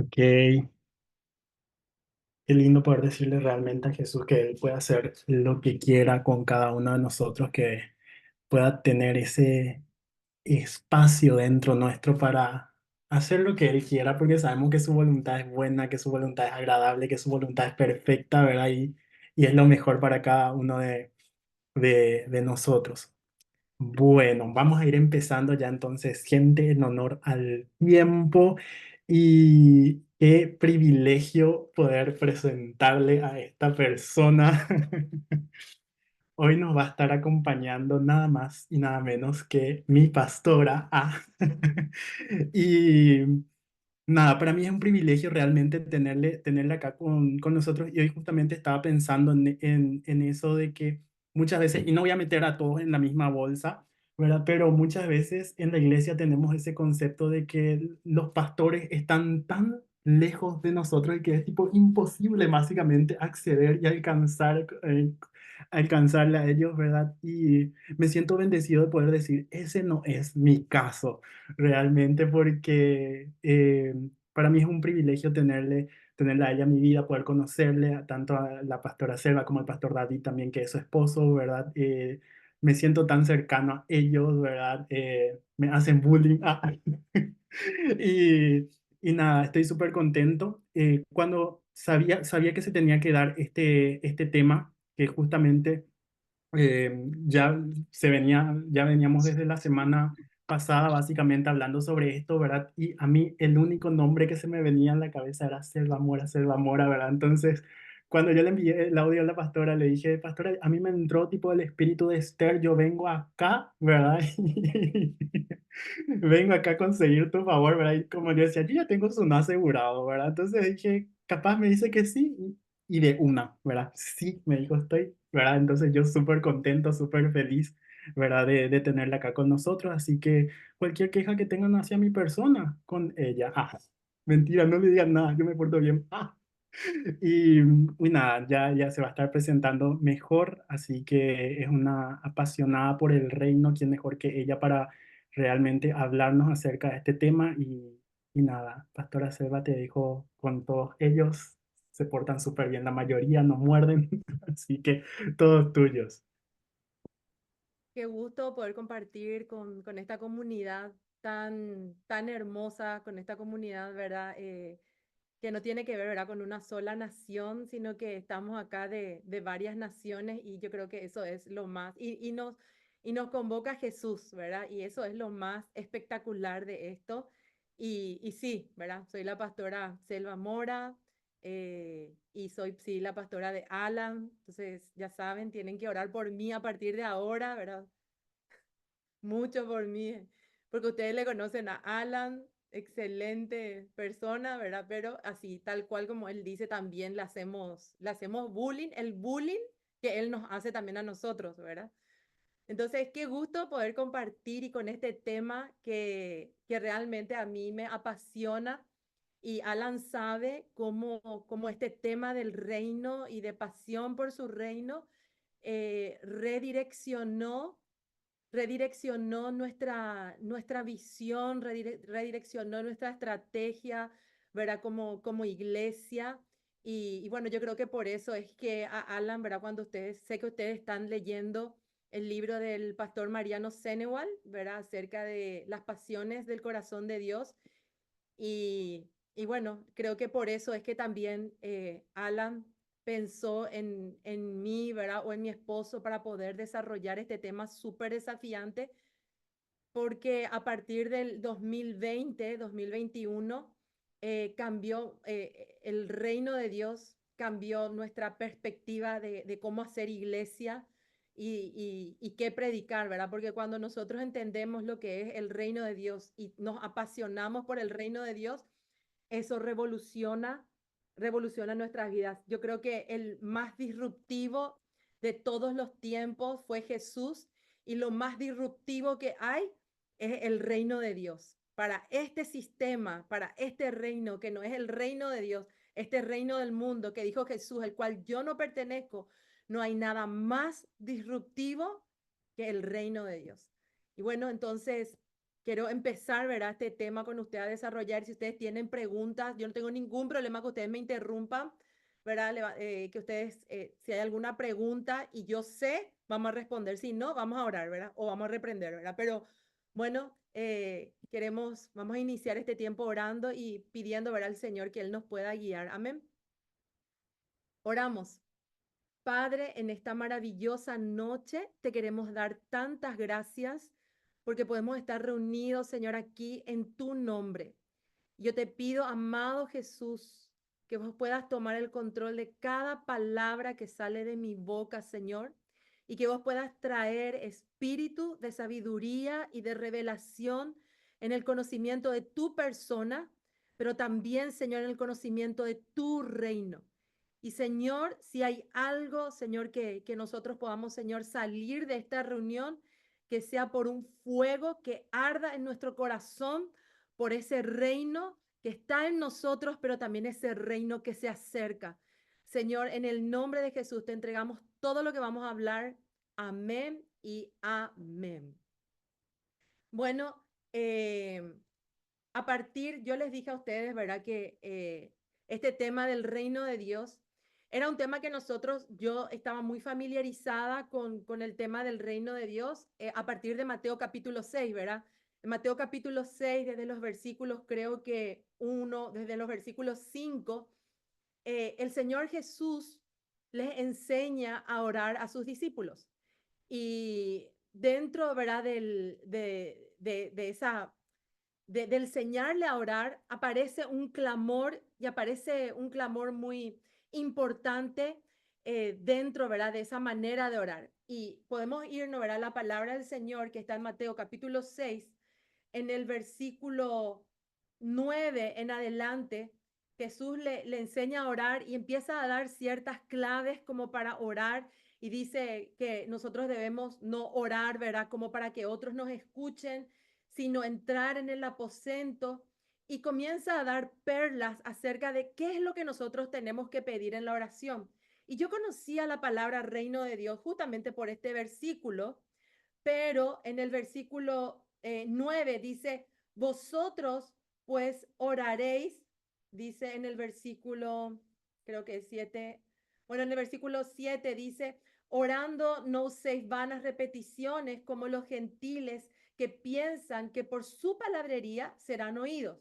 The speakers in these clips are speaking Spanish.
Ok, qué lindo poder decirle realmente a Jesús que Él puede hacer lo que quiera con cada uno de nosotros, que pueda tener ese espacio dentro nuestro para hacer lo que Él quiera, porque sabemos que su voluntad es buena, que su voluntad es agradable, que su voluntad es perfecta, ¿verdad? Y es lo mejor para cada uno de nosotros. Bueno, vamos a ir empezando ya entonces, gente, en honor al tiempo y qué privilegio poder presentarle a esta persona. Hoy nos va a estar acompañando nada más y nada menos que mi pastora. Y nada, para mí es un privilegio realmente tenerle acá con nosotros y hoy justamente estaba pensando en eso de que muchas veces, y no voy a meter a todos en la misma bolsa, ¿verdad? Pero muchas veces en la iglesia tenemos ese concepto de que los pastores están tan lejos de nosotros y que es tipo imposible básicamente acceder y alcanzarle a ellos, ¿verdad? Y me siento bendecido de poder decir, ese no es mi caso realmente, porque para mí es un privilegio tenerla a ella en mi vida, poder conocerle tanto a la pastora Selva como al pastor David también, que es su esposo, ¿verdad? Me siento tan cercano a ellos, ¿verdad? Me hacen bullying. Y, y nada, estoy súper contento. Cuando sabía que se tenía que dar este tema, que justamente ya veníamos desde la semana pasada básicamente hablando sobre esto, ¿verdad? Y a mí el único nombre que se me venía en la cabeza era Selva Mora, ¿verdad? Entonces, cuando yo le envié el audio a la pastora, le dije, pastora, a mí me entró tipo el espíritu de Esther, yo vengo acá, ¿verdad? Vengo acá a conseguir tu favor, ¿verdad? Y como yo decía, yo ya tengo su no asegurado, ¿verdad? Entonces dije, capaz me dice que sí, y de una, ¿verdad? Sí, me dijo, estoy, ¿verdad? Entonces yo súper contento, súper feliz, ¿verdad? De tenerla acá con nosotros, así que cualquier queja que tengan hacia mi persona, con ella. Mentira, no le digan nada, yo me porto bien. Y nada, ya se va a estar presentando mejor, así que es una apasionada por el reino, quién mejor que ella para realmente hablarnos acerca de este tema. Y nada, Pastora Selva te dijo con todos ellos, se portan súper bien, la mayoría no muerden, así que todos tuyos. Qué gusto poder compartir con esta comunidad tan hermosa, con esta comunidad, ¿verdad? Que no tiene que ver, ¿verdad? Con una sola nación, sino que estamos acá de varias naciones y yo creo que eso es lo más, y nos convoca Jesús, ¿verdad? Y eso es lo más espectacular de esto. Y sí, ¿verdad? Soy la pastora Selva Mora. Y soy, sí, la pastora de Alan. Entonces, ya saben, tienen que orar por mí a partir de ahora, ¿verdad? Mucho por mí, porque ustedes le conocen a Alan, excelente persona, ¿verdad? Pero así, tal cual como él dice, también le hacemos bullying, el bullying que él nos hace también a nosotros, ¿verdad? Entonces, qué gusto poder compartir y con este tema que realmente a mí me apasiona. Y Alan sabe cómo este tema del reino y de pasión por su reino redireccionó nuestra visión, redireccionó nuestra estrategia, ¿verdad? Como iglesia. Y bueno, yo creo que por eso es que a Alan, ¿verdad? Sé que ustedes están leyendo el libro del pastor Mariano Senewal, ¿verdad? Acerca de las pasiones del corazón de Dios. Y bueno, creo que por eso es que también Alan pensó en mí, ¿verdad? O en mi esposo para poder desarrollar este tema súper desafiante, porque a partir del 2020, 2021, cambió el reino de Dios, cambió nuestra perspectiva de cómo hacer iglesia y qué predicar, ¿verdad? Porque cuando nosotros entendemos lo que es el reino de Dios y nos apasionamos por el reino de Dios, eso revoluciona nuestras vidas. Yo creo que el más disruptivo de todos los tiempos fue Jesús y lo más disruptivo que hay es el reino de Dios. Para este sistema, para este reino que no es el reino de Dios, este reino del mundo que dijo Jesús, el cual yo no pertenezco, no hay nada más disruptivo que el reino de Dios. Y bueno, entonces quiero empezar, ¿verdad? Este tema con ustedes a desarrollar. Si ustedes tienen preguntas, yo no tengo ningún problema que ustedes me interrumpan, ¿verdad? Que ustedes, si hay alguna pregunta y yo sé, vamos a responder. Si no, vamos a orar, ¿verdad? O vamos a reprender, ¿verdad? Pero bueno, vamos a iniciar este tiempo orando y pidiendo, ¿verdad? Al Señor que Él nos pueda guiar. Amén. Oramos. Padre, en esta maravillosa noche te queremos dar tantas gracias porque podemos estar reunidos, Señor, aquí en tu nombre. Yo te pido, amado Jesús, que vos puedas tomar el control de cada palabra que sale de mi boca, Señor, y que vos puedas traer espíritu de sabiduría y de revelación en el conocimiento de tu persona, pero también, Señor, en el conocimiento de tu reino. Y Señor, si hay algo, Señor, que nosotros podamos, Señor, salir de esta reunión, que sea por un fuego que arda en nuestro corazón, por ese reino que está en nosotros, pero también ese reino que se acerca. Señor, en el nombre de Jesús te entregamos todo lo que vamos a hablar. Amén y amén. Bueno, yo les dije a ustedes, ¿verdad? Que este tema del reino de Dios era un tema que yo estaba muy familiarizada con el tema del reino de Dios a partir de Mateo capítulo 6, ¿verdad? En Mateo capítulo 6, desde los versículos, creo que desde los versículos 5, el Señor Jesús les enseña a orar a sus discípulos. Y dentro, ¿verdad? De esa de enseñarle a orar, aparece un clamor y aparece un clamor muy importante dentro, ¿verdad? De esa manera de orar. Y podemos irnos, ¿verdad? La palabra del Señor que está en Mateo capítulo 6, en el versículo 9 en adelante, Jesús le enseña a orar y empieza a dar ciertas claves como para orar y dice que nosotros debemos no orar, ¿verdad? Como para que otros nos escuchen, sino entrar en el aposento y comienza a dar perlas acerca de qué es lo que nosotros tenemos que pedir en la oración. Y yo conocía la palabra reino de Dios justamente por este versículo, pero en el versículo 9 dice, vosotros pues oraréis, dice en el versículo, creo que es 7, bueno, en el versículo 7 dice, orando no uséis vanas repeticiones como los gentiles que piensan que por su palabrería serán oídos.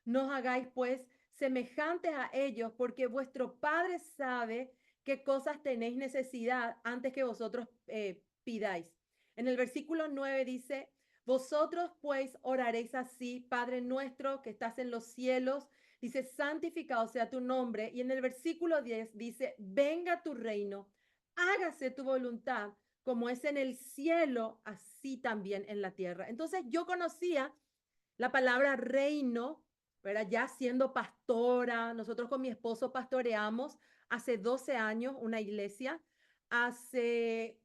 No os hagáis pues semejantes a ellos, porque vuestro Padre sabe qué cosas tenéis necesidad antes que vosotros pidáis. En el versículo 9 dice, vosotros pues oraréis así, Padre nuestro que estás en los cielos, dice, santificado sea tu nombre. Y en el versículo 10 dice, venga tu reino, hágase tu voluntad, como es en el cielo, así también en la tierra. Entonces yo conocía la palabra reino, ¿verdad? Ya siendo pastora, nosotros con mi esposo pastoreamos hace 12 años una iglesia, hace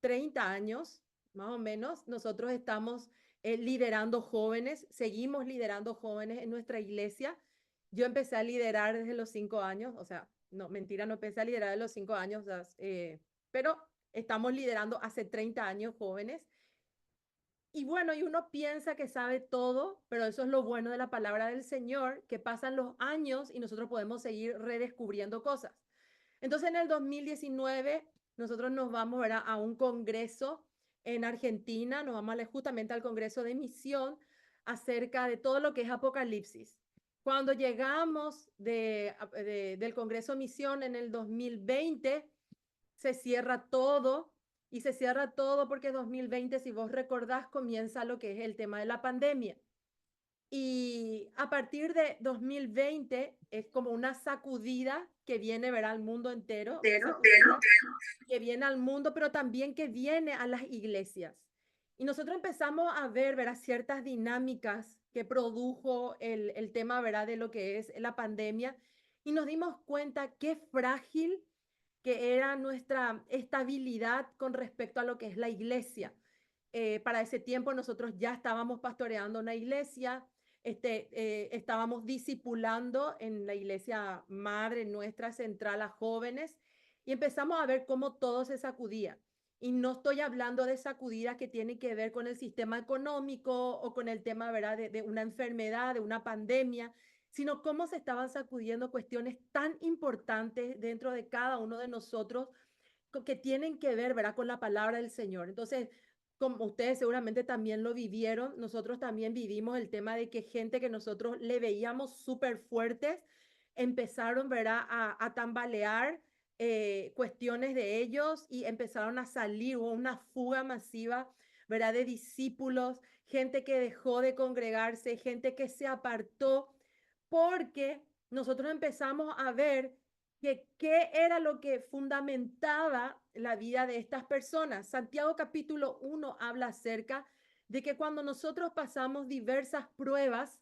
30 años, más o menos, nosotros estamos liderando jóvenes, seguimos liderando jóvenes en nuestra iglesia. Yo empecé a liderar desde los 5 años, o sea, no, mentira, no empecé a liderar desde los 5 años, o sea, pero estamos liderando hace 30 años jóvenes. Y bueno, y uno piensa que sabe todo, pero eso es lo bueno de la palabra del Señor, que pasan los años y nosotros podemos seguir redescubriendo cosas. Entonces, en el 2019, nosotros nos vamos, ¿verdad? A un congreso en Argentina, nos vamos justamente al Congreso de Misión acerca de todo lo que es Apocalipsis. Cuando llegamos del Congreso Misión en el 2020, se cierra todo y se cierra todo porque 2020, si vos recordás, comienza lo que es el tema de la pandemia. Y a partir de 2020 es como una sacudida que viene, verá, al mundo entero, una sacudida que viene al mundo, pero también que viene a las iglesias. Y nosotros empezamos a ver, verá, ciertas dinámicas que produjo el tema, verá, de lo que es la pandemia. Y nos dimos cuenta qué frágil que era nuestra estabilidad con respecto a lo que es la iglesia. Para ese tiempo nosotros ya estábamos pastoreando una iglesia, estábamos discipulando en la iglesia madre nuestra central a jóvenes y empezamos a ver cómo todo se sacudía. Y no estoy hablando de sacudidas que tienen que ver con el sistema económico o con el tema, ¿verdad?, de una enfermedad, de una pandemia, sino cómo se estaban sacudiendo cuestiones tan importantes dentro de cada uno de nosotros que tienen que ver, ¿verdad?, con la palabra del Señor. Entonces, como ustedes seguramente también lo vivieron, nosotros también vivimos el tema de que gente que nosotros le veíamos súper fuertes, empezaron, ¿verdad?, a tambalear cuestiones de ellos y empezaron a salir, hubo una fuga masiva, ¿verdad?, de discípulos, gente que dejó de congregarse, gente que se apartó, porque nosotros empezamos a ver que qué era lo que fundamentaba la vida de estas personas. Santiago capítulo 1 habla acerca de que cuando nosotros pasamos diversas pruebas,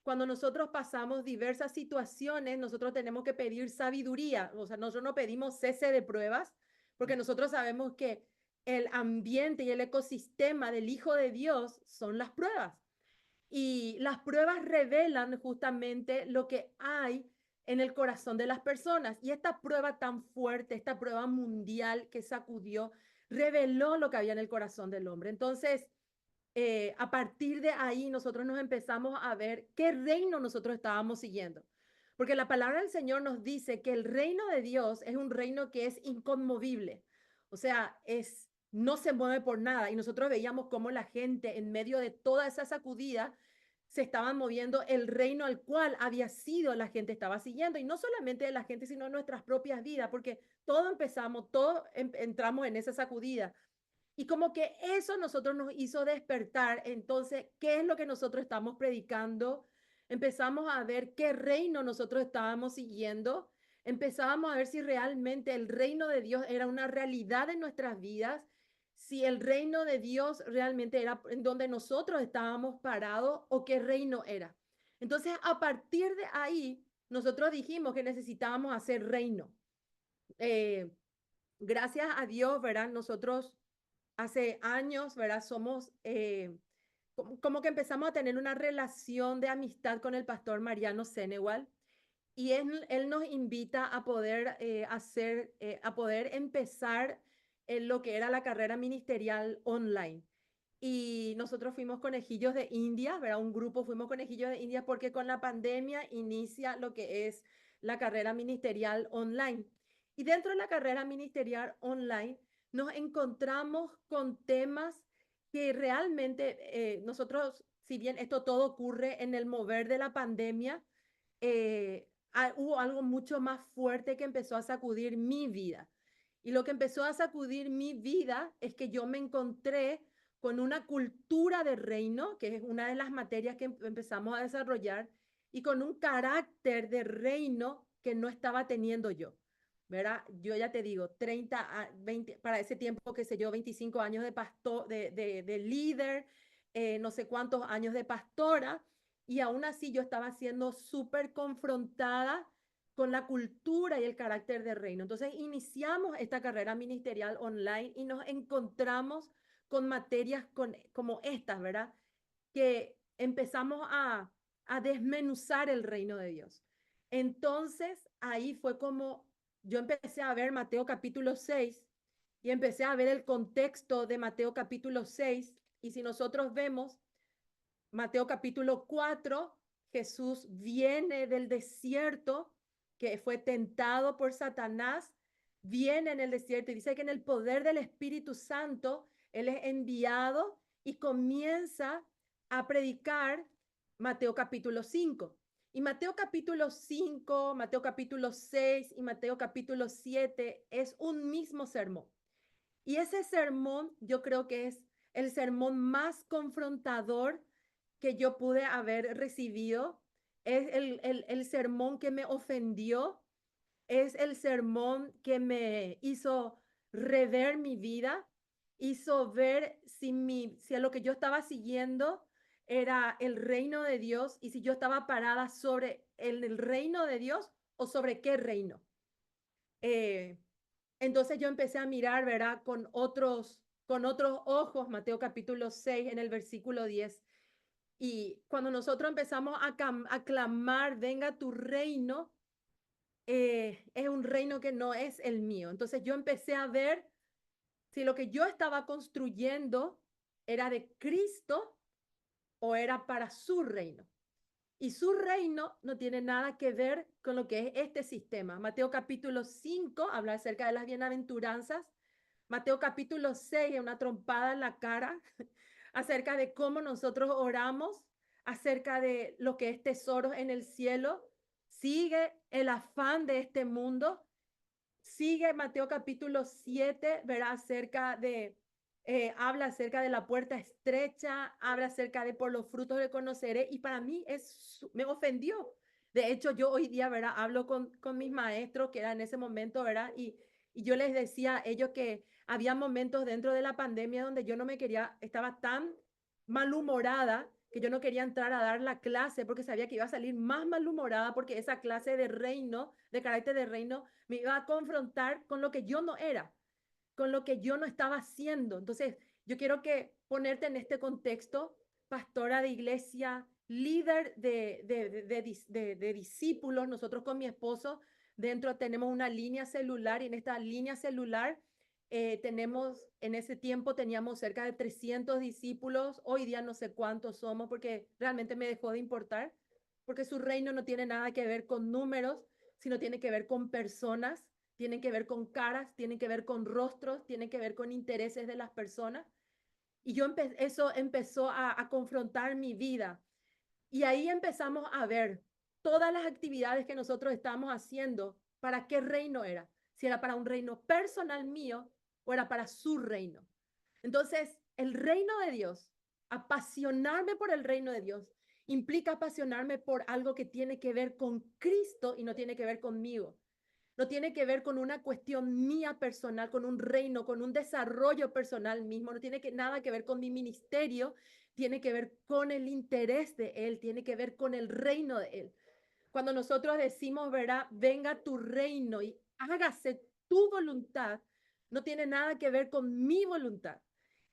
cuando nosotros pasamos diversas situaciones, nosotros tenemos que pedir sabiduría. O sea, nosotros no pedimos cese de pruebas, porque nosotros sabemos que el ambiente y el ecosistema del Hijo de Dios son las pruebas. Y las pruebas revelan justamente lo que hay en el corazón de las personas. Y esta prueba tan fuerte, esta prueba mundial que sacudió, reveló lo que había en el corazón del hombre. Entonces, a partir de ahí nosotros nos empezamos a ver qué reino nosotros estábamos siguiendo. Porque la palabra del Señor nos dice que el reino de Dios es un reino que es inconmovible. O sea, no se mueve por nada. Y nosotros veíamos cómo la gente en medio de toda esa sacudida se estaban moviendo el reino al cual había sido la gente estaba siguiendo. Y no solamente de la gente, sino de nuestras propias vidas, porque todo empezamos, todo entramos en esa sacudida. Y como que eso nosotros nos hizo despertar. Entonces, ¿qué es lo que nosotros estamos predicando? Empezamos a ver qué reino nosotros estábamos siguiendo. Empezábamos a ver si realmente el reino de Dios era una realidad en nuestras vidas, si el reino de Dios realmente era en donde nosotros estábamos parados o qué reino era. Entonces, a partir de ahí, nosotros dijimos que necesitábamos hacer reino. Eh, Gracias a Dios, ¿verdad? Nosotros hace años, ¿verdad? Somos, como que empezamos a tener una relación de amistad con el pastor Mariano Senegal y él nos invita a poder a poder empezar en lo que era la carrera ministerial online. Y nosotros fuimos conejillos de India, ¿verdad? Un grupo fuimos conejillos de India porque con la pandemia inicia lo que es la carrera ministerial online. Y dentro de la carrera ministerial online nos encontramos con temas que realmente nosotros, si bien esto todo ocurre en el mover de la pandemia, hubo algo mucho más fuerte que empezó a sacudir mi vida. Y lo que empezó a sacudir mi vida es que yo me encontré con una cultura de reino, que es una de las materias que empezamos a desarrollar, y con un carácter de reino que no estaba teniendo yo. ¿Verdad? Yo ya te digo, 30 a 20, para ese tiempo, qué sé yo, 25 años de pastor, de líder, no sé cuántos años de pastora, y aún así yo estaba siendo súper confrontada con la cultura y el carácter del reino. Entonces iniciamos esta carrera ministerial online y nos encontramos con materias como estas, ¿verdad? Que empezamos a desmenuzar el reino de Dios. Entonces ahí fue como yo empecé a ver Mateo capítulo 6 y empecé a ver el contexto de Mateo capítulo 6. Y si nosotros vemos Mateo capítulo 4, Jesús viene del desierto, que fue tentado por Satanás, viene en el desierto y dice que en el poder del Espíritu Santo, Él es enviado y comienza a predicar Mateo capítulo 5. Y Mateo capítulo 5, Mateo capítulo 6 y Mateo capítulo 7 es un mismo sermón. Y ese sermón yo creo que es el sermón más confrontador que yo pude haber recibido. Es el sermón que me ofendió, es el sermón que me hizo rever mi vida, hizo ver si a lo que yo estaba siguiendo era el reino de Dios y si yo estaba parada sobre el reino de Dios o sobre qué reino. Eh, entonces yo empecé a mirar, ¿verdad? Con otros ojos, Mateo capítulo 6 en el versículo 10. Y cuando nosotros empezamos a clamar, venga tu reino, es un reino que no es el mío. Entonces yo empecé a ver si lo que yo estaba construyendo era de Cristo o era para su reino. Y su reino no tiene nada que ver con lo que es este sistema. Mateo capítulo 5 habla acerca de las bienaventuranzas. Mateo capítulo 6 es una trompada en la cara acerca de cómo nosotros oramos, acerca de lo que es tesoros en el cielo. Sigue el afán de este mundo. Sigue Mateo capítulo 7, verá acerca de, habla acerca de la puerta estrecha, habla acerca de por los frutos le conoceré, y para mí me ofendió. De hecho, yo hoy día, ¿verdad? Hablo con mis maestros, que era en ese momento, ¿verdad? Y yo les decía a ellos que había momentos dentro de la pandemia donde yo no me quería, estaba tan malhumorada que yo no quería entrar a dar la clase porque sabía que iba a salir más malhumorada porque esa clase de reino, de carácter de reino, me iba a confrontar con lo que yo no era, con lo que yo no estaba haciendo. Entonces, yo quiero que ponerte en este contexto, pastora de iglesia, líder de discípulos, nosotros con mi esposo, dentro tenemos una línea celular y en esta línea celular tenemos, en ese tiempo teníamos cerca de 300 discípulos, hoy día no sé cuántos somos porque realmente me dejó de importar, porque su reino no tiene nada que ver con números, sino tiene que ver con personas, tienen que ver con caras, tienen que ver con rostros, tienen que ver con intereses de las personas. Y eso empezó a confrontar mi vida. Y ahí empezamos a ver todas las actividades que nosotros estábamos haciendo, para qué reino era, si era para un reino personal mío o era para su reino. Entonces, el reino de Dios, apasionarme por el reino de Dios, implica apasionarme por algo que tiene que ver con Cristo y no tiene que ver conmigo. No tiene que ver con una cuestión mía personal, con un reino, con un desarrollo personal mismo, no tiene nada que ver con mi ministerio, tiene que ver con el interés de Él, tiene que ver con el reino de Él. Cuando nosotros decimos, ¿verdad? Venga tu reino y hágase tu voluntad, no tiene nada que ver con mi voluntad.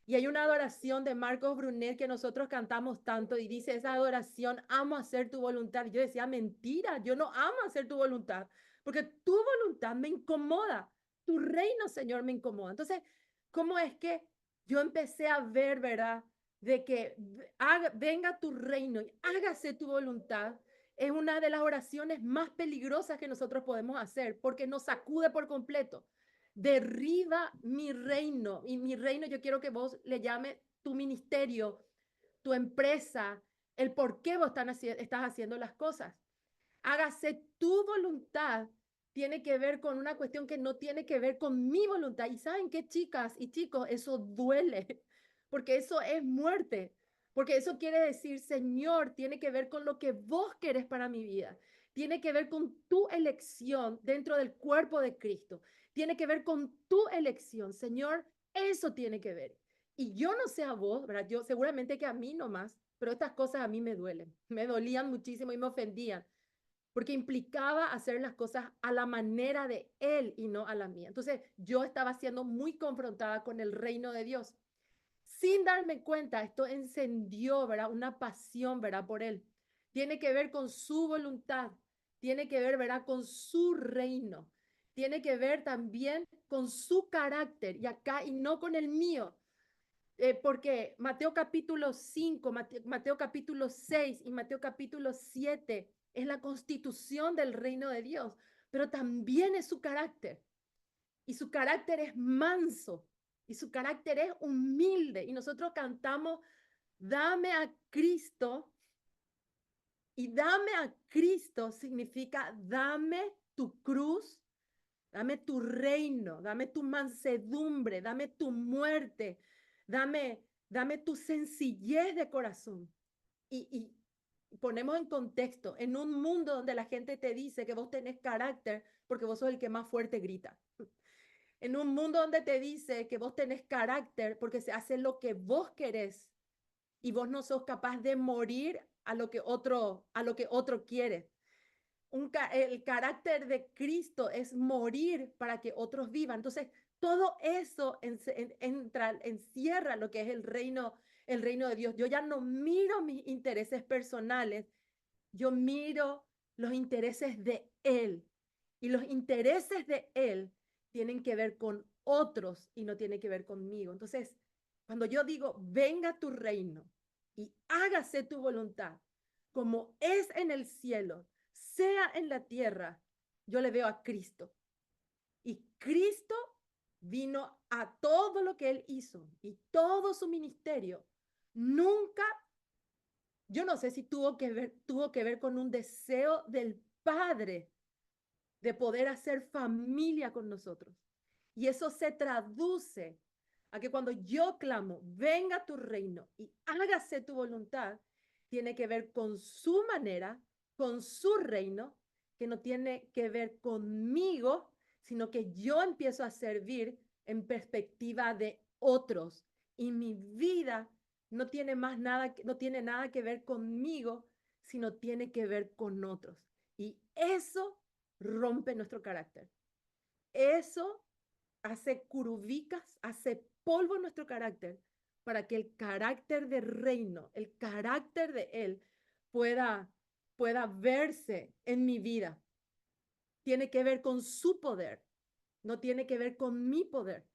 Y hay una adoración de Marcos Brunet que nosotros cantamos tanto y dice esa adoración, amo hacer tu voluntad. Y yo decía, mentira, yo no amo hacer tu voluntad, porque tu voluntad me incomoda, tu reino, Señor, me incomoda. Entonces, ¿cómo es que yo empecé a ver, verdad, de que venga tu reino y hágase tu voluntad? Es una de las oraciones más peligrosas que nosotros podemos hacer porque nos sacude por completo. Derriba mi reino. Y mi reino yo quiero que vos le llame tu ministerio, tu empresa, el por qué vos estás haciendo las cosas. Hágase tu voluntad. Tiene que ver con una cuestión que no tiene que ver con mi voluntad. Y saben qué, chicas y chicos, eso duele, porque eso es muerte, porque eso quiere decir, Señor, tiene que ver con lo que vos querés para mi vida. Tiene que ver con tu elección dentro del cuerpo de Cristo. Tiene que ver con tu elección, Señor, eso tiene que ver. Y yo no sé a vos, ¿verdad? Yo seguramente que a mí nomás, pero estas cosas a mí me duelen, me dolían muchísimo y me ofendían porque implicaba hacer las cosas a la manera de él y no a la mía. Entonces yo estaba siendo muy confrontada con el reino de Dios. Sin darme cuenta, esto encendió, ¿verdad? Una pasión, ¿verdad? Por él. Tiene que ver con su voluntad, tiene que ver, ¿verdad? Con su reino, tiene que ver también con su carácter y acá y no con el mío. Porque Mateo capítulo 5, Mateo capítulo 6 y Mateo capítulo 7 es la constitución del reino de Dios, pero también es su carácter. Y su carácter es manso, y su carácter es humilde. Y nosotros cantamos, dame a Cristo, y dame a Cristo significa dame tu cruz, dame tu reino, dame tu mansedumbre, dame tu muerte, dame tu sencillez de corazón. Y ponemos en contexto, en un mundo donde la gente te dice que vos tenés carácter porque vos sos el que más fuerte grita. En un mundo donde te dice que vos tenés carácter porque se hace lo que vos querés y vos no sos capaz de morir a lo que otro quiere. El carácter de Cristo es morir para que otros vivan. Entonces, todo eso encierra lo que es el reino de Dios. Yo ya no miro mis intereses personales, yo miro los intereses de Él. Y los intereses de Él tienen que ver con otros y no tiene que ver conmigo. Entonces, cuando yo digo, venga tu reino y hágase tu voluntad, como es en el cielo, sea en la tierra, yo le veo a Cristo. Y Cristo vino a todo lo que él hizo y todo su ministerio. Nunca, yo no sé si tuvo que ver con un deseo del Padre de poder hacer familia con nosotros. Y eso se traduce a que cuando yo clamo, venga tu reino y hágase tu voluntad, tiene que ver con su manera, con su reino, que no tiene que ver conmigo, sino que yo empiezo a servir en perspectiva de otros. Y mi vida no tiene más nada, no tiene nada que ver conmigo, sino tiene que ver con otros. Y eso rompe nuestro carácter. Eso hace curubicas, hace polvo nuestro carácter para que el carácter de reino, el carácter de Él pueda verse en mi vida. Tiene que ver con su poder, no tiene que ver con mi poder.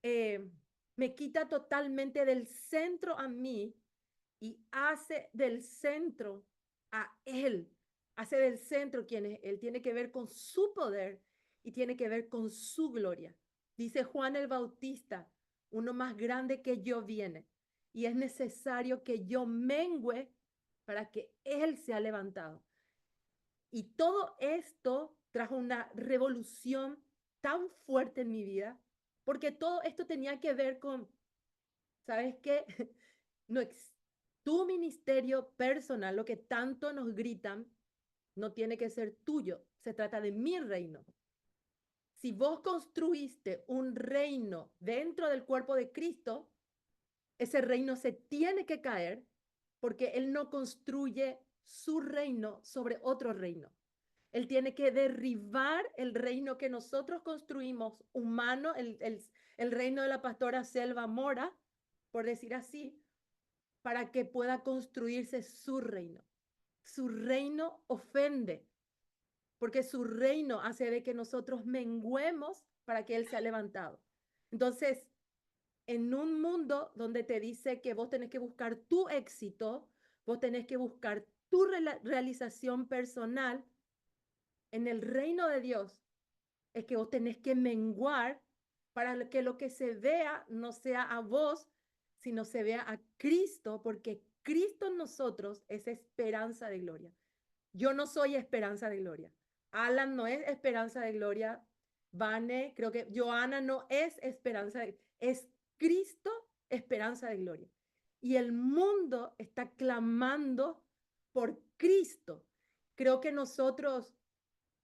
Eh, Me quita totalmente del centro a mí y hace del centro a Él. Hace del centro quien es Él. Tiene que ver con su poder y tiene que ver con su gloria. Dice Juan el Bautista, uno más grande que yo viene. Y es necesario que yo mengüe para que Él sea levantado. Y todo esto trajo una revolución tan fuerte en mi vida, porque todo esto tenía que ver con, ¿sabes qué? No, tu ministerio personal, lo que tanto nos gritan, no tiene que ser tuyo, se trata de mi reino. Si vos construiste un reino dentro del cuerpo de Cristo, ese reino se tiene que caer porque Él no construye su reino sobre otro reino. Él tiene que derribar el reino que nosotros construimos, humano, el reino de la pastora Selva Mora, por decir así, para que pueda construirse su reino. Su reino ofende, porque su reino hace de que nosotros menguemos para que Él sea levantado. Entonces, en un mundo donde te dice que vos tenés que buscar tu éxito, vos tenés que buscar tu realización personal, en el reino de Dios es que vos tenés que menguar para que lo que se vea no sea a vos, sino se vea a Cristo, porque Cristo en nosotros es esperanza de gloria. Yo no soy esperanza de gloria. Alan no es esperanza de gloria. Vane, creo que Joana no es esperanza de, es Cristo esperanza de gloria. Y el mundo está clamando por Cristo. Creo que nosotros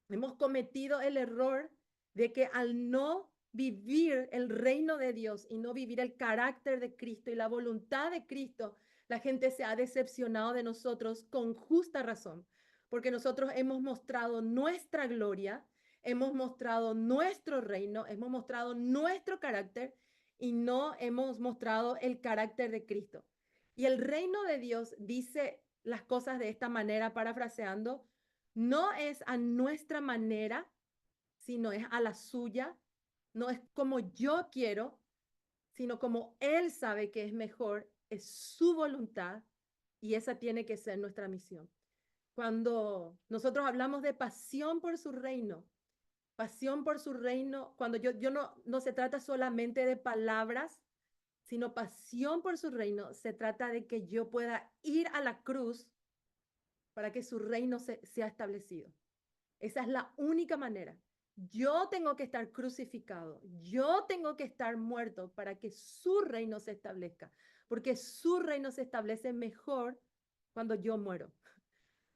hemos cometido el error de que al no vivir el reino de Dios y no vivir el carácter de Cristo y la voluntad de Cristo, la gente se ha decepcionado de nosotros con justa razón, porque nosotros hemos mostrado nuestra gloria, hemos mostrado nuestro reino, hemos mostrado nuestro carácter y no hemos mostrado el carácter de Cristo. Y el reino de Dios dice las cosas de esta manera, parafraseando, no es a nuestra manera, sino es a la suya. No es como yo quiero, sino como Él sabe que es mejor, es su voluntad y esa tiene que ser nuestra misión. Cuando nosotros hablamos de pasión por su reino, cuando yo no se trata solamente de palabras, sino pasión por su reino, se trata de que yo pueda ir a la cruz para que su reino sea establecido. Esa es la única manera. Yo tengo que estar crucificado, yo tengo que estar muerto para que su reino se establezca, porque su reino se establece mejor cuando yo muero,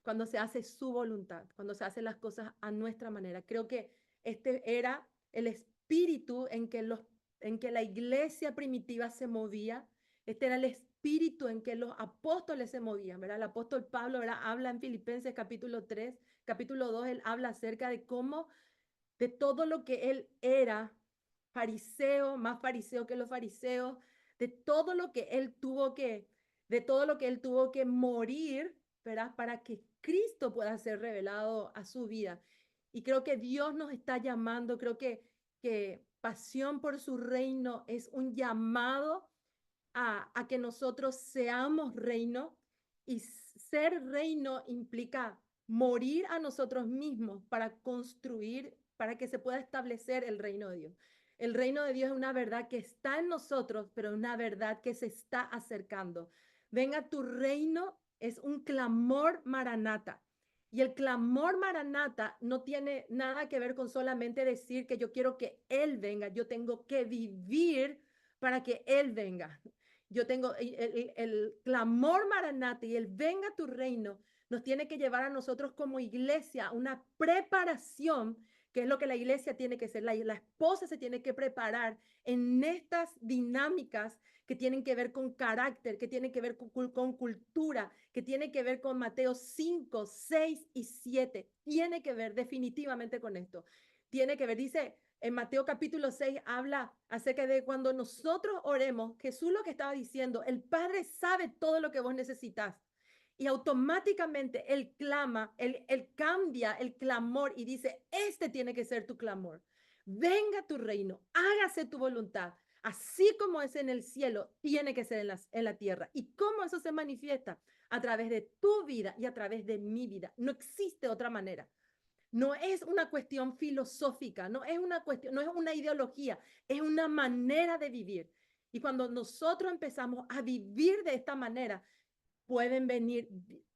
cuando se hace su voluntad, cuando se hacen las cosas a nuestra manera. Creo que este era el espíritu en que la iglesia primitiva se movía. Este era el espíritu en que los apóstoles se movían, ¿verdad? El apóstol Pablo, ¿verdad? Habla en Filipenses capítulo 3, capítulo 2, él habla acerca de cómo, de todo lo que él era, fariseo, más fariseo que los fariseos, de todo lo que él tuvo que, de todo lo que él tuvo que morir, ¿verdad? Para que Cristo pueda ser revelado a su vida. Y creo que Dios nos está llamando, creo que pasión por su reino es un llamado a que nosotros seamos reino, y ser reino implica morir a nosotros mismos para construir, para que se pueda establecer el reino de Dios. El reino de Dios es una verdad que está en nosotros, pero es una verdad que se está acercando. Venga tu reino es un clamor maranata. Y el clamor maranata no tiene nada que ver con solamente decir que yo quiero que Él venga, yo tengo que vivir para que Él venga. Yo tengo el clamor maranata y el venga tu reino nos tiene que llevar a nosotros como iglesia una preparación, que es lo que la iglesia tiene que ser. La esposa se tiene que preparar en estas dinámicas que tienen que ver con carácter, que tienen que ver con cultura, que tienen que ver con Mateo 5, 6 y 7. Tiene que ver definitivamente con esto. Tiene que ver, dice en Mateo capítulo 6, habla acerca de cuando nosotros oremos. Jesús lo que estaba diciendo, el Padre sabe todo lo que vos necesitas. Y automáticamente Él clama, él cambia el clamor y dice, este tiene que ser tu clamor. Venga tu reino, hágase tu voluntad. Así como es en el cielo, tiene que ser en la tierra. ¿Y cómo eso se manifiesta? A través de tu vida y a través de mi vida. No existe otra manera. No es una cuestión filosófica, no es una cuestión, no es una ideología, es una manera de vivir. Y cuando nosotros empezamos a vivir de esta manera, pueden venir,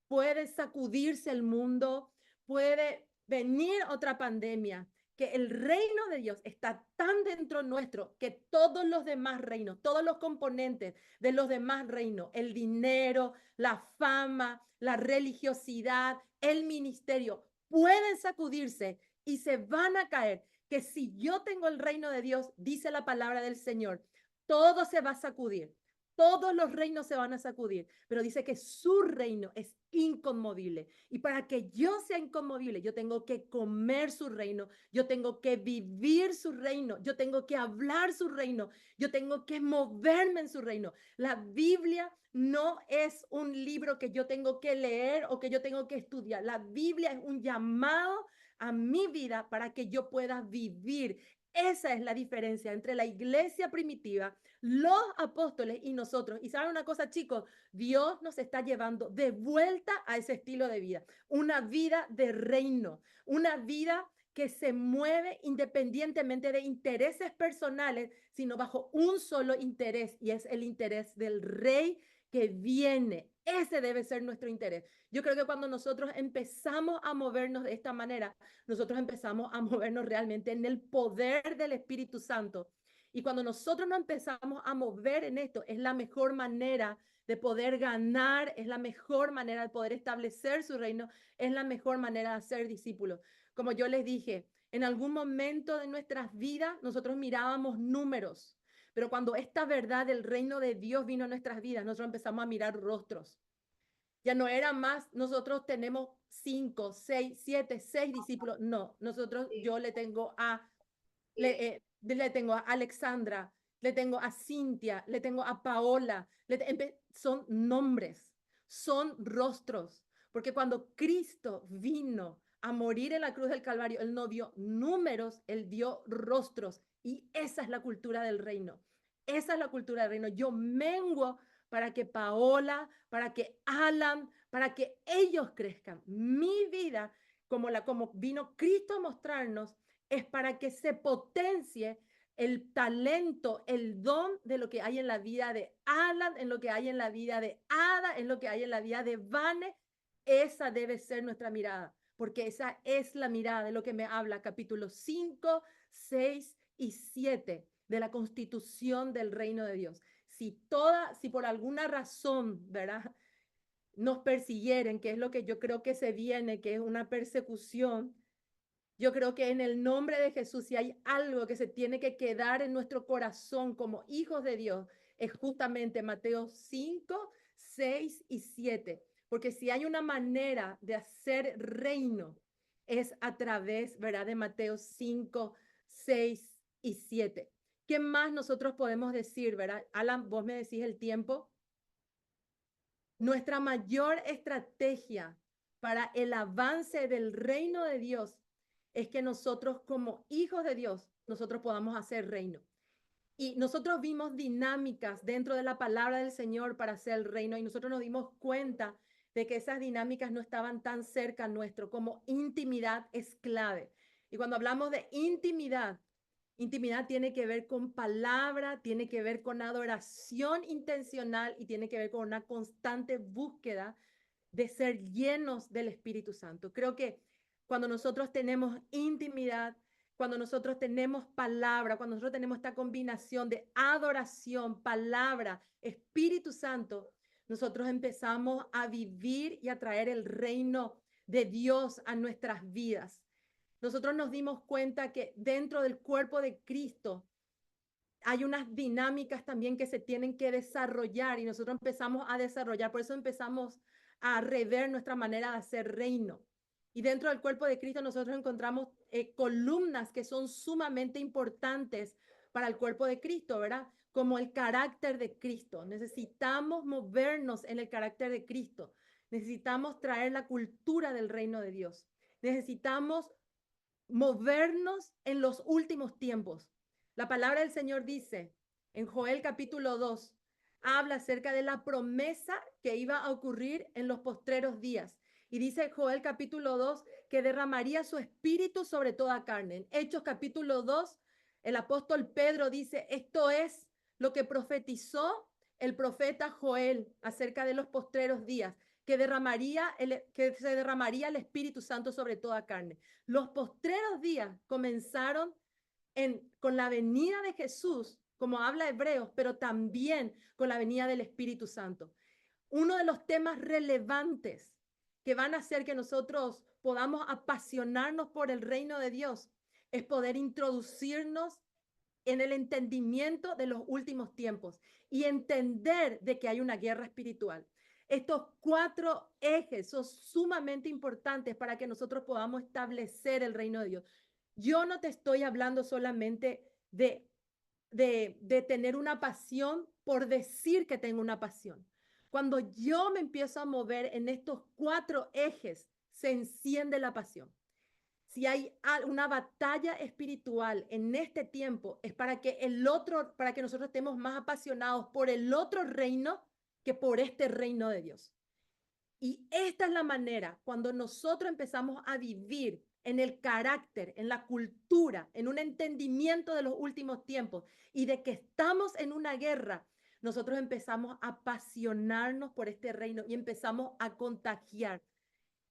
puede sacudirse el mundo, puede venir otra pandemia, que el reino de Dios está tan dentro nuestro que todos los demás reinos, todos los componentes de los demás reinos, el dinero, la fama, la religiosidad, el ministerio, pueden sacudirse y se van a caer. Que si yo tengo el reino de Dios, dice la palabra del Señor, todo se va a sacudir. Todos los reinos se van a sacudir, pero dice que su reino es inconmovible. Y para que yo sea inconmovible, yo tengo que comer su reino, yo tengo que vivir su reino, yo tengo que hablar su reino, yo tengo que moverme en su reino. La Biblia no es un libro que yo tengo que leer o que yo tengo que estudiar. La Biblia es un llamado a mi vida para que yo pueda vivir. Esa es la diferencia entre la iglesia primitiva, los apóstoles y nosotros. Y saben una cosa, chicos, Dios nos está llevando de vuelta a ese estilo de vida, una vida de reino, una vida que se mueve independientemente de intereses personales, sino bajo un solo interés, y es el interés del rey que viene. Ese debe ser nuestro interés. Yo creo que cuando nosotros empezamos a movernos de esta manera, nosotros empezamos a movernos realmente en el poder del Espíritu Santo. Y cuando nosotros nos empezamos a mover en esto, es la mejor manera de poder ganar, es la mejor manera de poder establecer su reino, es la mejor manera de ser discípulos. Como yo les dije, en algún momento de nuestras vidas nosotros mirábamos números, pero cuando esta verdad del reino de Dios vino a nuestras vidas, nosotros empezamos a mirar rostros. Ya no era más, nosotros tenemos 5, 6, 7, 6 discípulos. No, nosotros, yo le tengo a Alexandra, le tengo a Cintia, le tengo a Paola. Son nombres, son rostros. Porque cuando Cristo vino a morir en la cruz del Calvario, Él no dio números, Él dio rostros. Y esa es la cultura del reino. Esa es la cultura del reino. Yo menguo para que Paola, para que Alan, para que ellos crezcan. Mi vida, como vino Cristo a mostrarnos, es para que se potencie el talento, el don de lo que hay en la vida de Alan, en lo que hay en la vida de Ada, en lo que hay en la vida de Vane. Esa debe ser nuestra mirada, porque esa es la mirada de lo que me habla capítulo 5, 6 y 7 de la constitución del reino de Dios. Si por alguna razón, ¿verdad?, nos persiguieren, que es lo que yo creo que se viene, que es una persecución, yo creo que en el nombre de Jesús, si hay algo que se tiene que quedar en nuestro corazón como hijos de Dios, es justamente Mateo 5, 6 y 7. Porque si hay una manera de hacer reino, es a través, ¿verdad?, de Mateo 5, 6 y 7. ¿Qué más nosotros podemos decir, verdad? Alan, vos me decís el tiempo. Nuestra mayor estrategia para el avance del reino de Dios es que nosotros como hijos de Dios, nosotros podamos hacer reino. Y nosotros vimos dinámicas dentro de la palabra del Señor para hacer el reino y nosotros nos dimos cuenta de que esas dinámicas no estaban tan cerca nuestro, como intimidad es clave. Y cuando hablamos de intimidad, intimidad tiene que ver con palabra, tiene que ver con adoración intencional y tiene que ver con una constante búsqueda de ser llenos del Espíritu Santo. Creo que cuando nosotros tenemos intimidad, cuando nosotros tenemos palabra, cuando nosotros tenemos esta combinación de adoración, palabra, Espíritu Santo, nosotros empezamos a vivir y a traer el reino de Dios a nuestras vidas. Nosotros nos dimos cuenta que dentro del cuerpo de Cristo hay unas dinámicas también que se tienen que desarrollar y nosotros empezamos a desarrollar, por eso empezamos a rever nuestra manera de hacer reino. Y dentro del cuerpo de Cristo nosotros encontramos columnas que son sumamente importantes para el cuerpo de Cristo, ¿verdad? Como el carácter de Cristo. Necesitamos movernos en el carácter de Cristo. Necesitamos traer la cultura del reino de Dios. Necesitamos movernos en los últimos tiempos. La palabra del Señor dice en Joel capítulo 2, habla acerca de la promesa que iba a ocurrir en los postreros días. Y dice Joel capítulo 2 que derramaría su espíritu sobre toda carne. En Hechos capítulo 2, el apóstol Pedro dice, esto es lo que profetizó el profeta Joel acerca de los postreros días, que se derramaría el Espíritu Santo sobre toda carne. Los postreros días comenzaron con la venida de Jesús, como habla Hebreos, pero también con la venida del Espíritu Santo. Uno de los temas relevantes que van a hacer que nosotros podamos apasionarnos por el reino de Dios es poder introducirnos en el entendimiento de los últimos tiempos y entender de que hay una guerra espiritual. Estos 4 ejes son sumamente importantes para que nosotros podamos establecer el reino de Dios. Yo no te estoy hablando solamente de tener una pasión por decir que tengo una pasión. Cuando yo me empiezo a mover en estos 4 ejes, se enciende la pasión. Si hay una batalla espiritual en este tiempo, es para que para que nosotros estemos más apasionados por el otro reino que por este reino de Dios. Y esta es la manera, cuando nosotros empezamos a vivir en el carácter, en la cultura, en un entendimiento de los últimos tiempos y de que estamos en una guerra, nosotros empezamos a apasionarnos por este reino y empezamos a contagiar.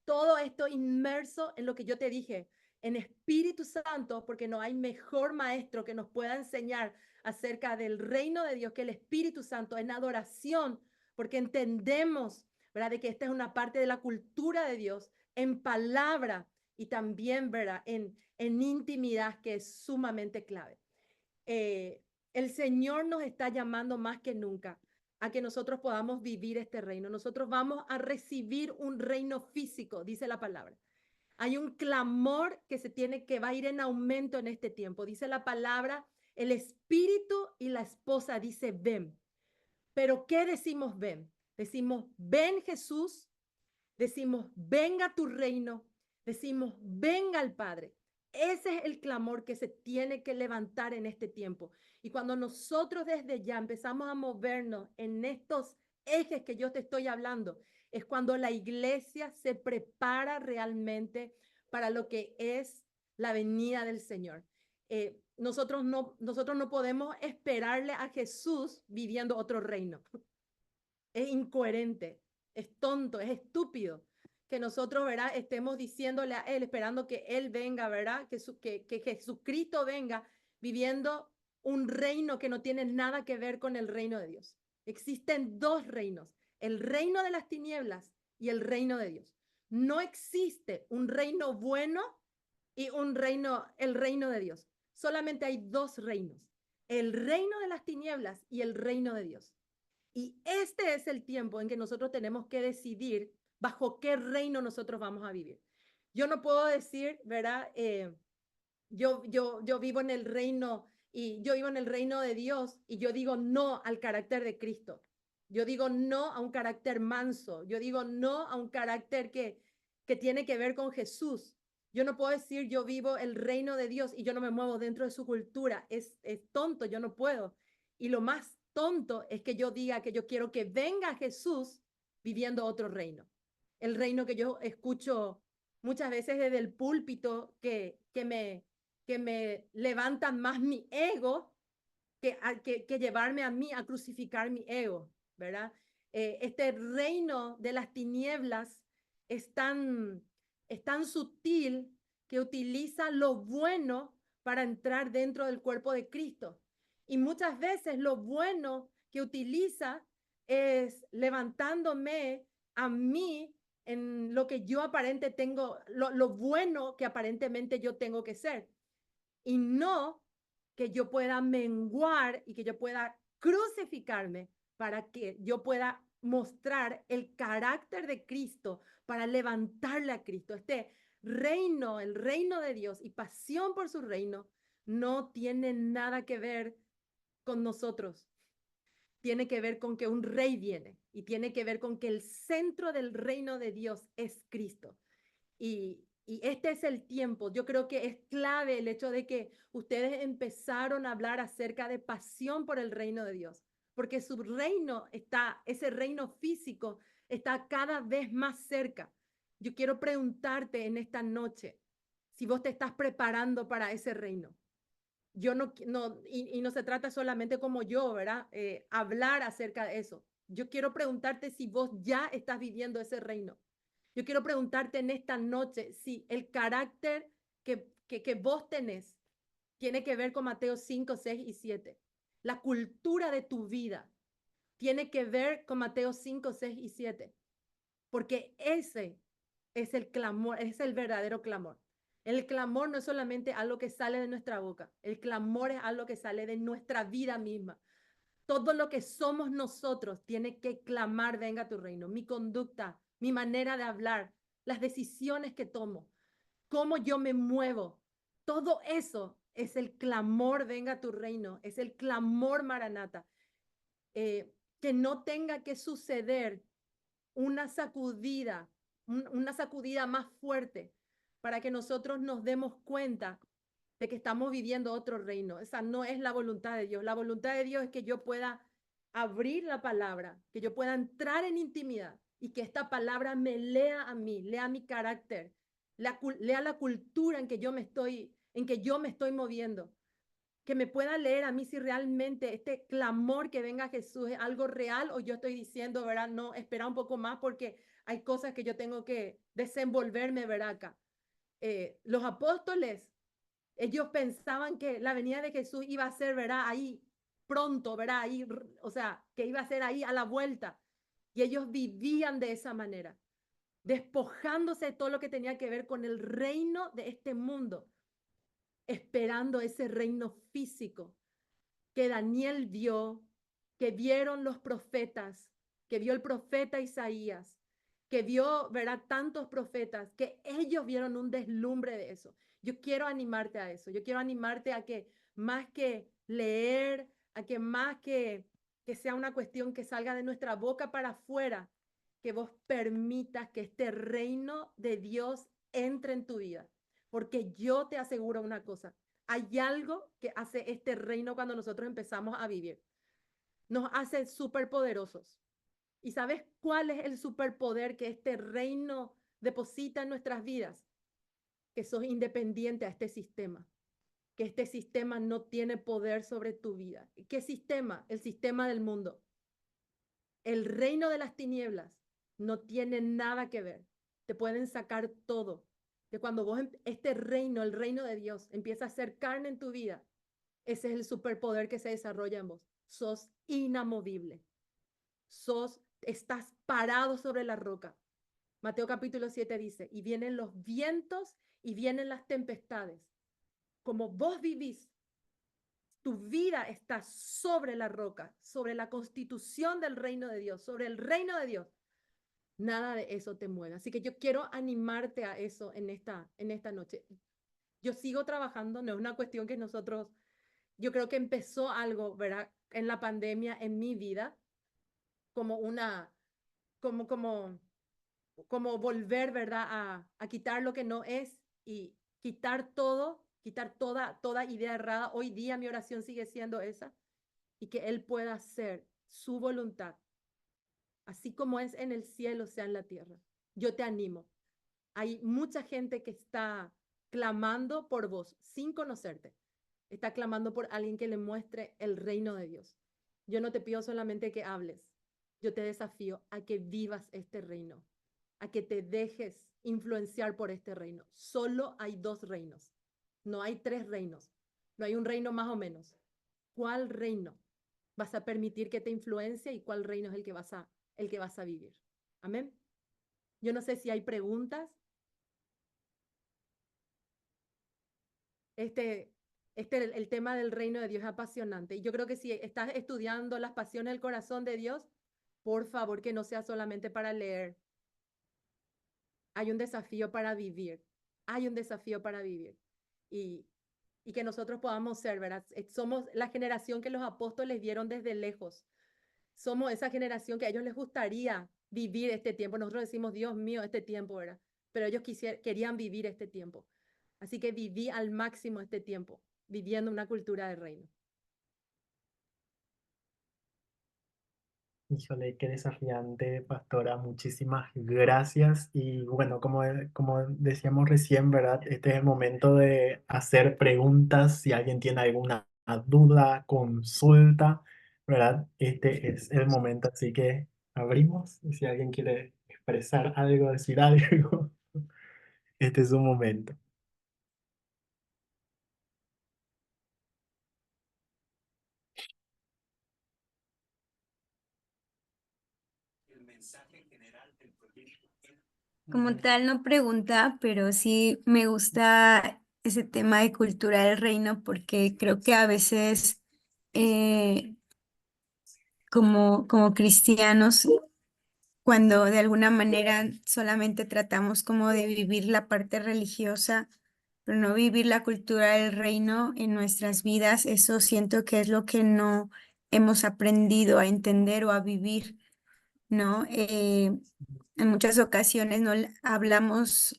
Todo esto inmerso en lo que yo te dije, en Espíritu Santo, porque no hay mejor maestro que nos pueda enseñar acerca del reino de Dios que el Espíritu Santo, en adoración, porque entendemos, ¿verdad?, de que esta es una parte de la cultura de Dios, en palabra y también, ¿verdad?, en intimidad, que es sumamente clave. El Señor nos está llamando más que nunca a que nosotros podamos vivir este reino. Nosotros vamos a recibir un reino físico, dice la palabra. Hay un clamor que va a ir en aumento en este tiempo. Dice la palabra, el espíritu y la esposa dice, ven. Pero ¿qué decimos ven? Decimos, ven Jesús, decimos, venga tu reino, decimos, venga el Padre. Ese es el clamor que se tiene que levantar en este tiempo. Y cuando nosotros desde ya empezamos a movernos en estos ejes que yo te estoy hablando, es cuando la iglesia se prepara realmente para lo que es la venida del Señor. Nosotros no podemos esperarle a Jesús viviendo otro reino. Es incoherente, es tonto, es estúpido que nosotros, ¿verdad?, estemos diciéndole a Él, esperando que Él venga, ¿verdad?, que Jesucristo venga viviendo un reino que no tiene nada que ver con el reino de Dios. Existen 2 reinos, el reino de las tinieblas y el reino de Dios. No existe un reino bueno y el reino de Dios. Solamente hay 2 reinos, el reino de las tinieblas y el reino de Dios. Y este es el tiempo en que nosotros tenemos que decidir bajo qué reino nosotros vamos a vivir. Yo no puedo decir, ¿verdad? Yo vivo en el reino y yo vivo en el reino de Dios y yo digo no al carácter de Cristo. Yo digo no a un carácter manso. Yo digo no a un carácter que tiene que ver con Jesús. Yo no puedo decir yo vivo el reino de Dios y yo no me muevo dentro de su cultura. Es tonto, yo no puedo. Y lo más tonto es que yo diga que yo quiero que venga Jesús viviendo otro reino. El reino que yo escucho muchas veces desde el púlpito que me levantan más mi ego que llevarme a mí a crucificar mi ego, ¿verdad? Este reino de las tinieblas es es tan sutil que utiliza lo bueno para entrar dentro del cuerpo de Cristo. Y muchas veces lo bueno que utiliza es levantándome a mí en lo que yo aparente tengo, lo bueno que aparentemente yo tengo que ser y no que yo pueda menguar y que yo pueda crucificarme para que yo pueda mostrar el carácter de Cristo, para levantarle a Cristo. Este reino, el reino de Dios y pasión por su reino, no tiene nada que ver con nosotros. Tiene que ver con que un rey viene y tiene que ver con que el centro del reino de Dios es Cristo. Y este es el tiempo. Yo creo que es clave el hecho de que ustedes empezaron a hablar acerca de pasión por el reino de Dios, porque su reino está, ese reino físico está cada vez más cerca. Yo quiero preguntarte en esta noche si vos te estás preparando para ese reino. Yo y no se trata solamente como yo, ¿verdad? Hablar acerca de eso. Yo quiero preguntarte si vos ya estás viviendo ese reino. Yo quiero preguntarte en esta noche si el carácter que vos tenés tiene que ver con Mateo 5, 6 y 7. La cultura de tu vida tiene que ver con Mateo 5, 6 y 7. Porque ese es el clamor, es el verdadero clamor. El clamor no es solamente algo que sale de nuestra boca, el clamor es algo que sale de nuestra vida misma. Todo lo que somos nosotros tiene que clamar, venga tu reino. Mi conducta, mi manera de hablar, las decisiones que tomo, cómo yo me muevo, todo eso es el clamor, venga tu reino, es el clamor Maranata. Que no tenga que suceder una sacudida, una sacudida más fuerte para que nosotros nos demos cuenta de que estamos viviendo otro reino. Esa no es la voluntad de Dios. La voluntad de Dios es que yo pueda abrir la palabra, que yo pueda entrar en intimidad y que esta palabra me lea a mí, lea mi carácter, lea la cultura en que yo me estoy moviendo, que me pueda leer a mí si realmente este clamor que venga a Jesús es algo real o yo estoy diciendo, ¿verdad? No, espera un poco más porque hay cosas que yo tengo que desenvolverme, ¿verdad? Acá. Los apóstoles, ellos pensaban que la venida de Jesús iba a ser, ¿verdad? Ahí pronto, ¿verdad? Ahí, o sea, que iba a ser ahí a la vuelta. Y ellos vivían de esa manera, despojándose de todo lo que tenía que ver con el reino de este mundo, esperando ese reino físico que Daniel vio, que vieron los profetas, que vio el profeta Isaías, que vio, verá, tantos profetas, que ellos vieron un deslumbre de eso. Yo quiero animarte a eso, yo quiero animarte a que más que leer, a que más que sea una cuestión que salga de nuestra boca para afuera, que vos permitas que este reino de Dios entre en tu vida. Porque yo te aseguro una cosa, hay algo que hace este reino cuando nosotros empezamos a vivir. Nos hace superpoderosos. ¿Y sabes cuál es el superpoder que este reino deposita en nuestras vidas? Que sos independiente a este sistema, que este sistema no tiene poder sobre tu vida. ¿Qué sistema? El sistema del mundo. El reino de las tinieblas no tiene nada que ver. Te pueden sacar todo. De cuando vos, este reino, el reino de Dios, empieza a ser carne en tu vida, ese es el superpoder que se desarrolla en vos. Sos inamovible. Estás parado sobre la roca. Mateo capítulo 7 dice, y vienen los vientos y vienen las tempestades. Como vos vivís, tu vida está sobre la roca, sobre la constitución del reino de Dios, sobre el reino de Dios. Nada de eso te mueve. Así que yo quiero animarte a eso en esta noche. Yo sigo trabajando, no es una cuestión que nosotros, yo creo que empezó algo, ¿verdad? En la pandemia, en mi vida, como una, como, como, como volver, ¿verdad? A quitar lo que no es y quitar toda idea errada. Hoy día mi oración sigue siendo esa y que Él pueda hacer su voluntad, así como es en el cielo, sea en la tierra. Yo te animo. Hay mucha gente que está clamando por vos sin conocerte. Está clamando por alguien que le muestre el reino de Dios. Yo no te pido solamente que hables, yo te desafío a que vivas este reino, a que te dejes influenciar por este reino. Solo hay dos reinos, no hay tres reinos, no hay un reino más o menos. ¿Cuál reino vas a permitir que te influencie y cuál reino es el que vas a vivir? Amén. Yo no sé si hay preguntas. Este, el tema del reino de Dios es apasionante. Y yo creo que si estás estudiando las pasiones del corazón de Dios, por favor, que no sea solamente para leer. Hay un desafío para vivir. Hay un desafío para vivir. Y, y que nosotros podamos ser, ¿verdad? Somos la generación que los apóstoles vieron desde lejos. Somos esa generación que a ellos les gustaría vivir este tiempo. Nosotros decimos, Dios mío, este tiempo, ¿verdad? Pero ellos querían vivir este tiempo. Así que viví al máximo este tiempo, viviendo una cultura de reino. Híjole, qué desafiante, pastora. Muchísimas gracias. Y bueno, como decíamos recién, ¿verdad? Este es el momento de hacer preguntas. Si alguien tiene alguna duda, consulta, ¿verdad? Este es el momento. Así que abrimos. Y si alguien quiere expresar algo, decir algo, este es su momento. Como tal, no pregunta, pero sí me gusta ese tema de cultura del reino porque creo que a veces eh, como cristianos, cuando de alguna manera solamente tratamos como de vivir la parte religiosa, pero no vivir la cultura del reino en nuestras vidas, eso siento que es lo que no hemos aprendido a entender o a vivir, ¿no? En muchas ocasiones no hablamos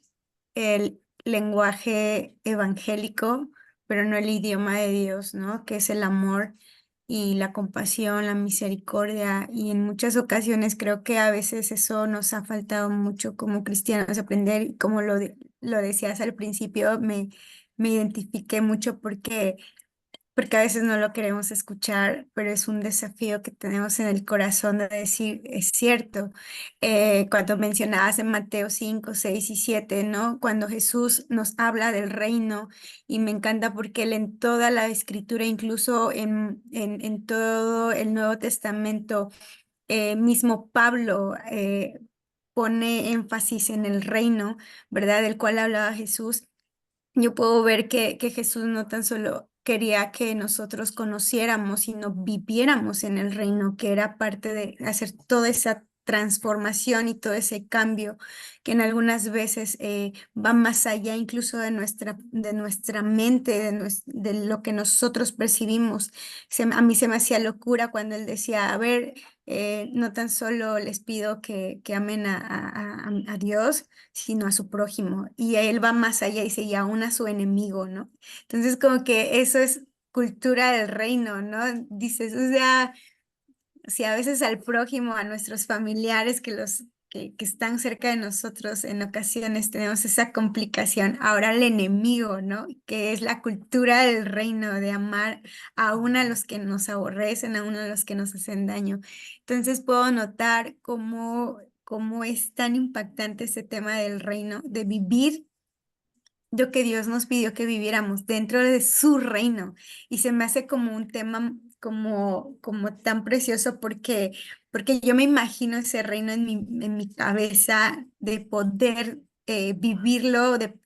el lenguaje evangélico, pero no el idioma de Dios, ¿no? Que es el amor y la compasión, la misericordia. Y en muchas ocasiones creo que a veces eso nos ha faltado mucho como cristianos aprender. Y como lo decías al principio, me identifiqué mucho porque a veces no lo queremos escuchar, pero es un desafío que tenemos en el corazón de decir, es cierto. Cuando mencionabas en Mateo 5, 6 y 7, ¿no? Cuando Jesús nos habla del reino, y me encanta porque él en toda la escritura, incluso en todo el Nuevo Testamento, mismo Pablo pone énfasis en el reino, ¿verdad? Del cual hablaba Jesús. Yo puedo ver que Jesús no tan solo quería que nosotros conociéramos, sino viviéramos en el reino, que era parte de hacer toda esa transformación y todo ese cambio que en algunas veces va más allá incluso de nuestra mente, de lo que nosotros percibimos. A mí se me hacía locura cuando él decía, a ver, no tan solo les pido que amen a Dios, sino a su prójimo. Y él va más allá y dice, y aún a su enemigo, ¿no? Entonces, como que eso es cultura del reino, ¿no? Dices, o sea, si a veces al prójimo, a nuestros familiares que están cerca de nosotros, en ocasiones tenemos esa complicación, ahora el enemigo, ¿no? Que es la cultura del reino, de amar aún a los que nos aborrecen, aún a los que nos hacen daño. Entonces puedo notar cómo es tan impactante ese tema del reino, de vivir lo que Dios nos pidió que viviéramos dentro de su reino. Y se me hace como un tema como tan precioso porque yo me imagino ese reino en mi cabeza, de poder vivirlo, de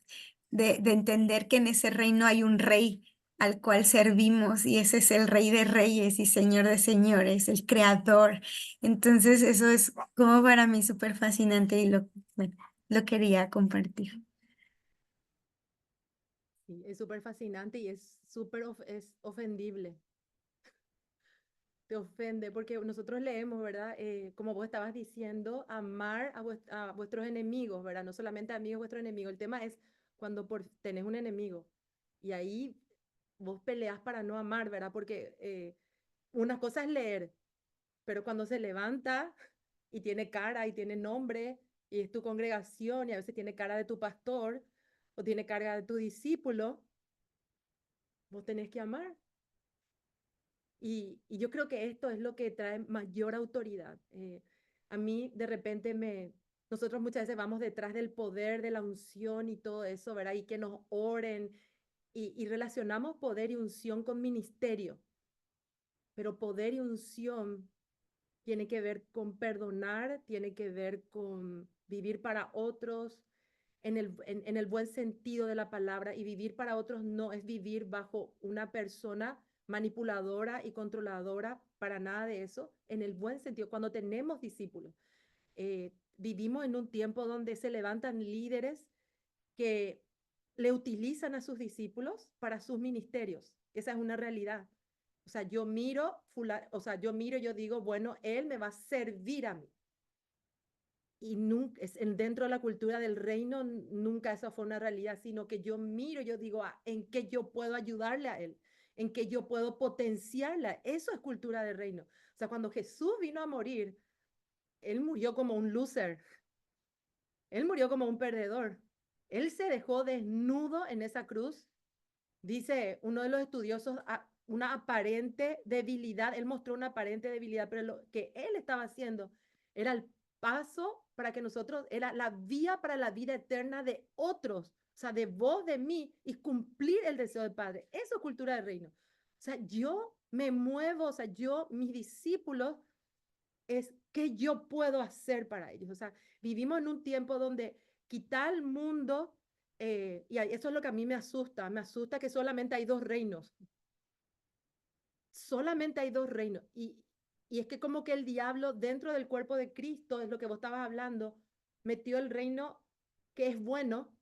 entender que en ese reino hay un rey al cual servimos, y ese es el Rey de Reyes y Señor de Señores, el Creador. Entonces eso es como para mí súper fascinante y bueno, lo quería compartir. Sí, es súper fascinante y es ofendible. Te ofende porque nosotros leemos, ¿verdad? Como vos estabas diciendo, amar a vuestros enemigos, ¿verdad? No solamente amigos, vuestros enemigos. El tema es cuando tenés un enemigo y ahí vos peleas para no amar, ¿verdad? Porque una cosa es leer, pero cuando se levanta y tiene cara y tiene nombre y es tu congregación y a veces tiene cara de tu pastor o tiene cara de tu discípulo, vos tenés que amar. Y yo creo que esto es lo que trae mayor autoridad. A mí de repente nosotros muchas veces vamos detrás del poder, de la unción y todo eso, ¿verdad? Y que nos oren y relacionamos poder y unción con ministerio, pero poder y unción tiene que ver con perdonar, tiene que ver con vivir para otros en el buen sentido de la palabra, y vivir para otros no es vivir bajo una persona manipuladora y controladora, para nada de eso, en el buen sentido, cuando tenemos discípulos. Vivimos en un tiempo donde se levantan líderes que le utilizan a sus discípulos para sus ministerios. Esa es una realidad. O sea, yo miro, yo digo, bueno, él me va a servir a mí. Y nunca, dentro de la cultura del reino, nunca esa fue una realidad, sino que yo miro, yo digo, en qué yo puedo ayudarle a él, en qué yo puedo potenciarla. Eso es cultura del reino. O sea, cuando Jesús vino a morir, él murió como un loser, él murió como un perdedor. Él se dejó desnudo en esa cruz. Dice uno de los estudiosos, una aparente debilidad. Él mostró una aparente debilidad, pero lo que él estaba haciendo era el paso para que nosotros, era la vía para la vida eterna de otros, o sea, de vos, de mí, y cumplir el deseo del Padre. Eso es cultura del reino. O sea, yo me muevo, o sea, mis discípulos, es qué yo puedo hacer para ellos. O sea, vivimos en un tiempo donde quitar el mundo, y eso es lo que a mí me asusta que solamente hay dos reinos, solamente hay dos reinos. Y es que como que el diablo dentro del cuerpo de Cristo, es lo que vos estabas hablando, metió el reino que es bueno,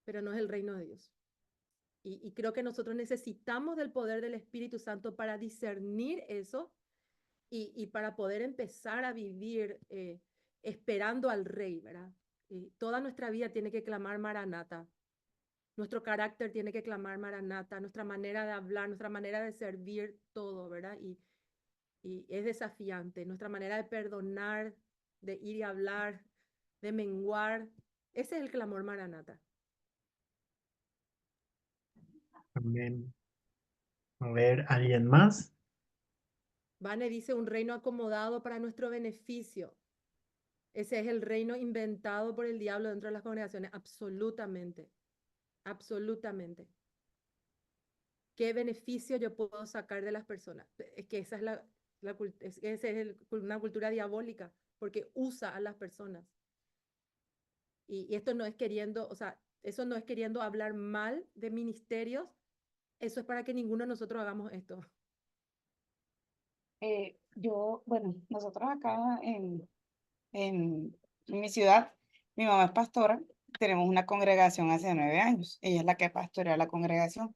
pero no es el reino de Dios. Y creo que nosotros necesitamos del poder del Espíritu Santo para discernir eso y para poder empezar a vivir esperando al Rey, ¿verdad? Toda nuestra vida tiene que clamar Maranata. Nuestro carácter tiene que clamar Maranata, nuestra manera de hablar, nuestra manera de servir, todo, ¿verdad? Y es desafiante. Nuestra manera de perdonar, de ir y hablar, de menguar. Ese es el clamor Maranata. Amén. A ver, ¿alguien más? Vane dice un reino acomodado para nuestro beneficio. Ese es el reino inventado por el diablo dentro de las congregaciones. Absolutamente. Absolutamente. ¿Qué beneficio yo puedo sacar de las personas? Es que esa es una cultura diabólica, porque usa a las personas. Y esto no es queriendo, o sea, eso no es queriendo hablar mal de ministerios, eso es para que ninguno de nosotros hagamos esto. Bueno, nosotros acá en mi ciudad, mi mamá es pastora, tenemos una congregación hace 9 años, ella es la que pastorea la congregación.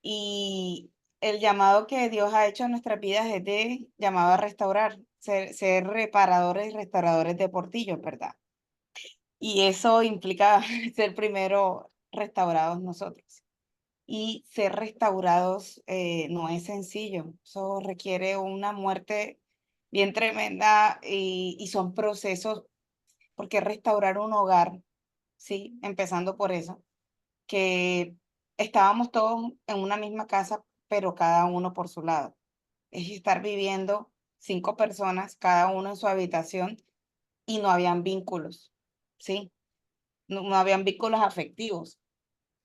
Y el llamado que Dios ha hecho a nuestras vidas es de llamado a restaurar, ser reparadores y restauradores de portillos, ¿verdad? Y eso implica ser primero restaurados nosotros. Y ser restaurados no es sencillo, eso requiere una muerte bien tremenda y son procesos, porque restaurar un hogar, ¿sí? Empezando por eso, que estábamos todos en una misma casa, pero cada uno por su lado. Es estar viviendo 5 personas, cada uno en su habitación, y no habían vínculos, ¿sí? No habían vínculos afectivos.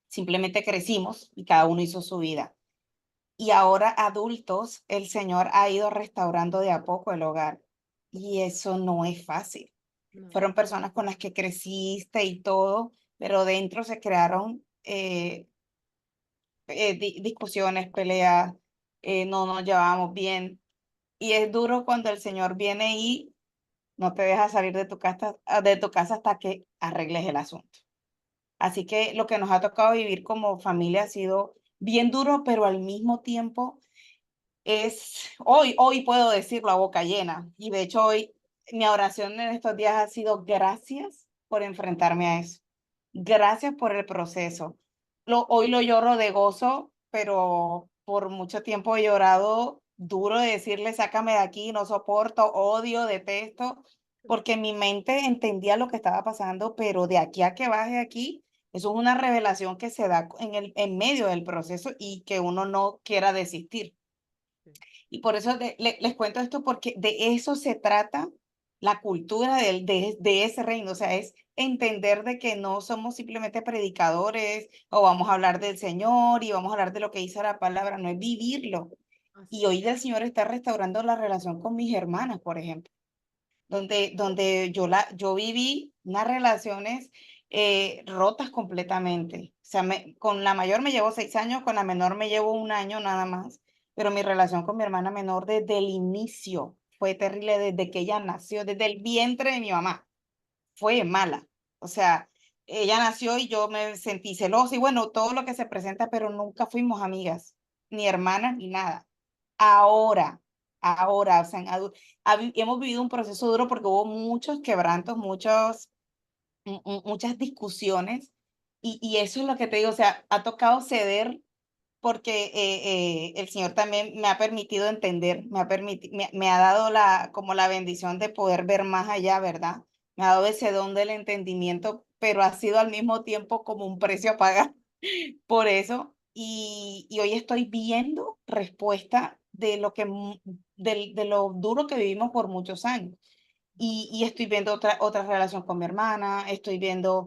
Simplemente crecimos y cada uno hizo su vida. Y ahora adultos, el Señor ha ido restaurando de a poco el hogar. Y eso no es fácil. No. Fueron personas con las que creciste y todo, pero dentro se crearon discusiones, peleas, no nos llevábamos bien. Y es duro cuando el Señor viene y no te deja salir de tu casa hasta que arregles el asunto. Así que lo que nos ha tocado vivir como familia ha sido bien duro, pero al mismo tiempo hoy puedo decirlo a boca llena. Y de hecho hoy mi oración en estos días ha sido gracias por enfrentarme a eso. Gracias por el proceso. Hoy lo lloro de gozo, pero por mucho tiempo he llorado duro de decirle, sácame de aquí, no soporto, odio, detesto, porque mi mente entendía lo que estaba pasando, pero de aquí a que baje aquí, eso es una revelación que se da en medio del proceso y que uno no quiera desistir. Sí. Y por eso les cuento esto, porque de eso se trata la cultura de ese reino. O sea, es entender de que no somos simplemente predicadores o vamos a hablar del Señor y vamos a hablar de lo que dice la palabra, no es vivirlo. Así Y es. hoy el Señor está restaurando la relación con mis hermanas, por ejemplo, donde yo viví unas relaciones rotas completamente. O sea, con la mayor me llevo 6 años, con la menor me llevo 1 año nada más, pero mi relación con mi hermana menor desde el inicio fue terrible, desde que ella nació, desde el vientre de mi mamá, fue mala. O sea, ella nació y yo me sentí celosa y bueno, todo lo que se presenta, pero nunca fuimos amigas, ni hermanas, ni nada. Ahora, ahora, o sea, hemos vivido un proceso duro porque hubo muchos quebrantos, muchas discusiones y eso es lo que te digo, o sea, ha tocado ceder porque el Señor también me ha permitido entender, me ha dado como la bendición de poder ver más allá, ¿verdad? Me ha dado ese don del entendimiento, pero ha sido al mismo tiempo como un precio a pagar por eso. Y hoy estoy viendo respuesta de de lo duro que vivimos por muchos años. Y estoy viendo otra relación con mi hermana, estoy viendo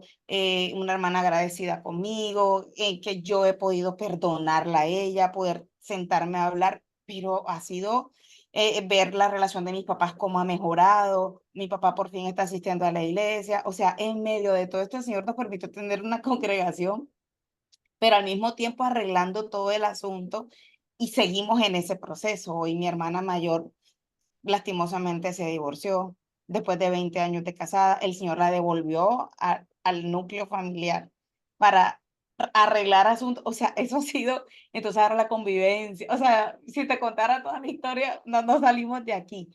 una hermana agradecida conmigo, en que yo he podido perdonarla a ella, poder sentarme a hablar, pero ha sido ver la relación de mis papás cómo ha mejorado, mi papá por fin está asistiendo a la iglesia, o sea, en medio de todo esto el Señor nos permitió tener una congregación, pero al mismo tiempo arreglando todo el asunto y seguimos en ese proceso. Hoy mi hermana mayor lastimosamente se divorció después de 20 años de casada. El Señor la devolvió al núcleo familiar para arreglar asuntos. O sea, eso ha sido, entonces ahora la convivencia. O sea, si te contara toda la historia, no nos salimos de aquí.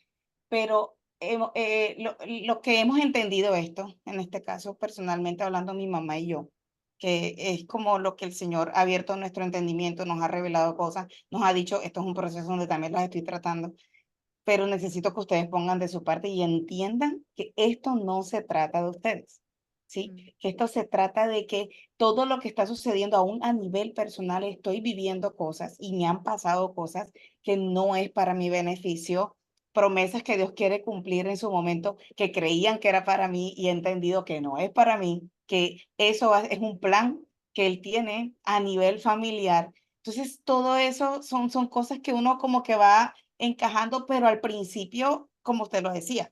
Pero lo que hemos entendido esto, en este caso personalmente hablando mi mamá y yo, que es como lo que el Señor ha abierto nuestro entendimiento, nos ha revelado cosas, nos ha dicho, esto es un proceso donde también las estoy tratando, pero necesito que ustedes pongan de su parte y entiendan que esto no se trata de ustedes, ¿sí? Mm. Que esto se trata de que todo lo que está sucediendo aún a nivel personal, estoy viviendo cosas y me han pasado cosas que no es para mi beneficio, promesas que Dios quiere cumplir en su momento, que creían que era para mí y he entendido que no es para mí, que es un plan que Él tiene a nivel familiar. Entonces, todo eso son cosas que uno como que va encajando, pero al principio, como usted lo decía,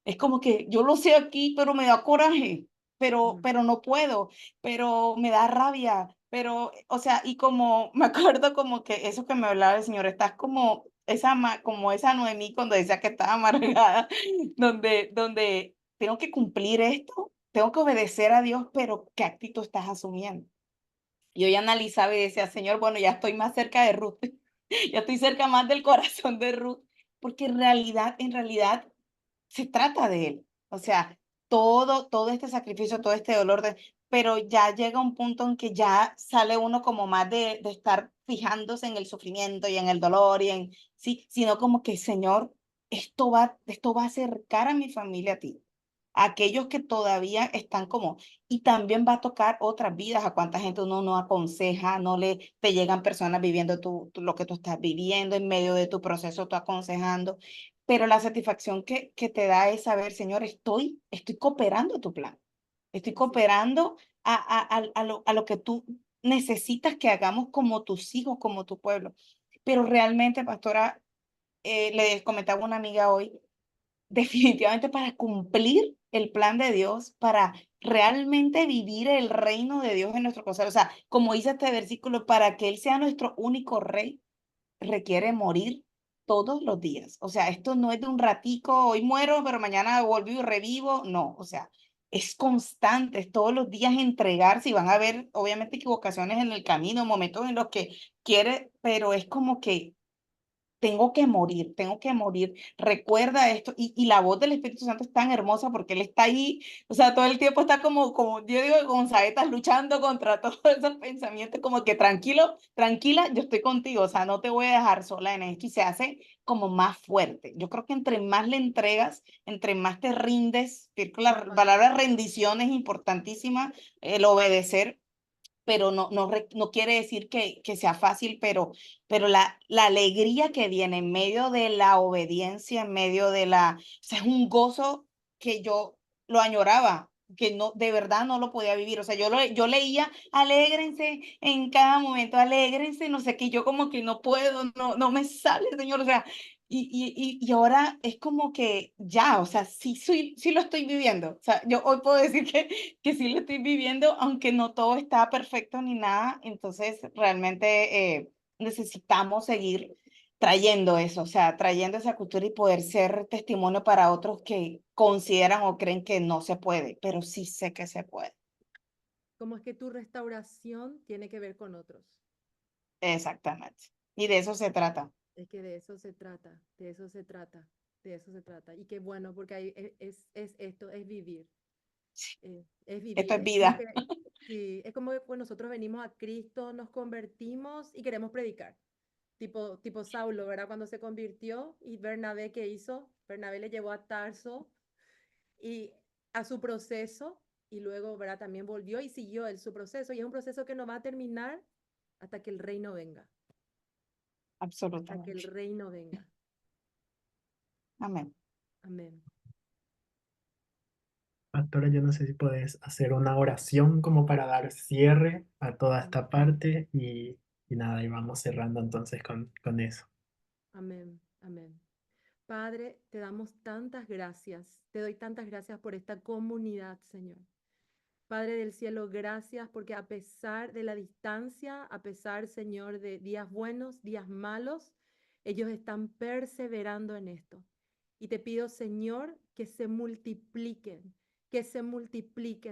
es como que yo lo sé aquí, pero me da coraje, Ujú. pero no puedo, pero me da rabia, pero, o sea, y como me acuerdo como que eso que me hablaba el Señor, estás como esa Noemí cuando decía que estaba amargada, donde tengo que cumplir esto, tengo que obedecer a Dios, pero ¿qué actitud estás asumiendo? Y yo ya analizaba y decía, Señor, bueno, ya estoy más cerca de Ruth, ya estoy cerca más del corazón de Ruth, porque en realidad se trata de él. O sea, todo este sacrificio, todo este dolor, pero ya llega un punto en que ya sale uno como más de estar fijándose en el sufrimiento y en el dolor sí, sino como que, Señor, esto va a acercar a mi familia a ti, a aquellos que todavía están como, y también va a tocar otras vidas, a cuánta gente uno no aconseja, te llegan personas viviendo lo que tú estás viviendo, en medio de tu proceso, tú aconsejando, pero la satisfacción que te da es saber, Señor, estoy cooperando a tu plan, estoy Así es. cooperando a lo que tú necesitas que hagamos como tus hijos, como tu pueblo. Pero realmente, pastora, le comentaba a una amiga hoy, definitivamente para cumplir el plan de Dios, para realmente vivir el reino de Dios en nuestro corazón, o sea, como dice este versículo, para que Él sea nuestro único rey, requiere morir todos los días. O sea, esto no es de un ratico, hoy muero, pero mañana vuelvo y revivo. No, o sea, es constante, es todos los días entregarse y van a haber, obviamente, equivocaciones en el camino, momentos en los que quiere, pero es como que tengo que morir, recuerda esto. Y la voz del Espíritu Santo es tan hermosa porque Él está ahí, o sea, todo el tiempo está como yo digo, con saetas luchando contra todos esos pensamientos, como que tranquilo, tranquila, yo estoy contigo, o sea, no te voy a dejar sola en esto y se hace como más fuerte. Yo creo que entre más le entregas, entre más te rindes, creo que la palabra rendición es importantísima, el obedecer, pero no quiere decir que sea fácil, pero la alegría que viene en medio de la obediencia, en medio de o sea, es un gozo que yo lo añoraba, que no, de verdad no lo podía vivir. O sea, yo leía, alégrense en cada momento, alégrense, no sé qué, yo como que no puedo, no me sale, Señor. O sea, y ahora es como que ya, o sea, sí lo estoy viviendo. O sea, yo hoy puedo decir que sí lo estoy viviendo, aunque no todo está perfecto ni nada. Entonces, realmente necesitamos seguir trayendo eso, o sea, trayendo esa cultura y poder ser testimonio para otros que consideran o creen que no se puede, pero sí sé que se puede. Cómo es que tu restauración tiene que ver con otros. Exactamente. Y de eso se trata. Es que de eso se trata, de eso se trata, de eso se trata. Y qué bueno, porque ahí es esto, es vivir. Es Esto vivir. es Es como vida. que, sí, es como que pues, nosotros venimos a Cristo, nos convertimos y queremos predicar. Tipo Saulo, ¿verdad? Cuando se convirtió y Bernabé, ¿qué hizo? Bernabé le llevó a Tarso y a su proceso y luego, ¿verdad? También volvió y siguió su proceso. Y es un proceso que no va a terminar hasta que el reino venga, hasta que el Absolutamente. reino venga. Amén. Amén. Pastora, yo no sé si puedes hacer una oración como para dar cierre a toda esta parte y nada, y vamos cerrando entonces con eso. Amén. Amén. Padre, te damos tantas gracias. Te doy tantas gracias por esta comunidad, Señor. Padre del cielo, gracias porque a pesar de la distancia, a pesar, Señor, de días buenos, días malos, ellos están perseverando en esto. Y te pido, Señor, que se multipliquen,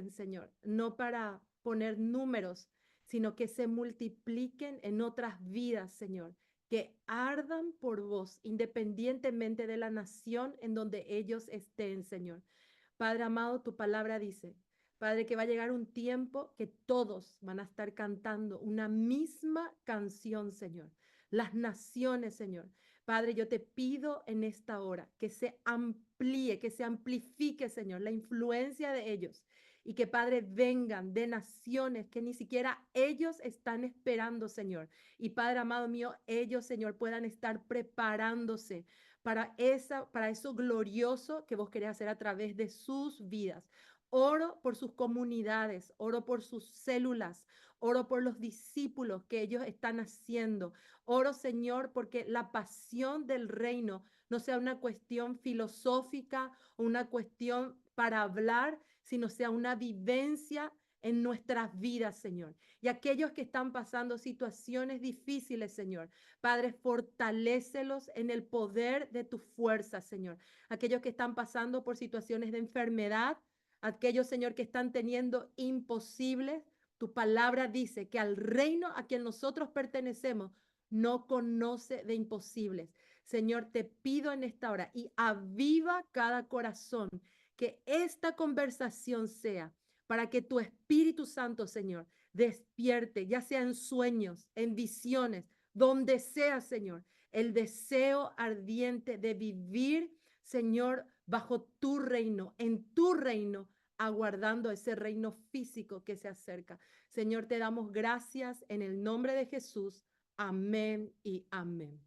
Señor, no para poner números, sino que se multipliquen en otras vidas, Señor, que ardan por vos, independientemente de la nación en donde ellos estén, Señor. Padre amado, tu palabra dice, Padre, que va a llegar un tiempo que todos van a estar cantando una misma canción, Señor. Las naciones, Señor. Padre, yo te pido en esta hora que se amplíe, que se amplifique, Señor, la influencia de ellos y que, Padre, vengan de naciones que ni siquiera ellos están esperando, Señor. Y Padre amado mío, ellos, Señor, puedan estar preparándose para eso glorioso que vos querés hacer a través de sus vidas. Oro por sus comunidades, oro por sus células, oro por los discípulos que ellos están haciendo. Oro, Señor, porque la pasión del reino no sea una cuestión filosófica o una cuestión para hablar, sino sea una vivencia en nuestras vidas, Señor. Y aquellos que están pasando situaciones difíciles, Señor, Padre, fortalécelos en el poder de tu fuerza, Señor. Aquellos que están pasando por situaciones de enfermedad, aquellos, Señor, que están teniendo imposibles, tu palabra dice que al reino a quien nosotros pertenecemos no conoce de imposibles. Señor, te pido en esta hora y aviva cada corazón, que esta conversación sea para que tu Espíritu Santo, Señor, despierte, ya sea en sueños, en visiones, donde sea, Señor, el deseo ardiente de vivir, Señor, bajo tu reino, en tu reino, aguardando ese reino físico que se acerca. Señor, te damos gracias en el nombre de Jesús. Amén y amén.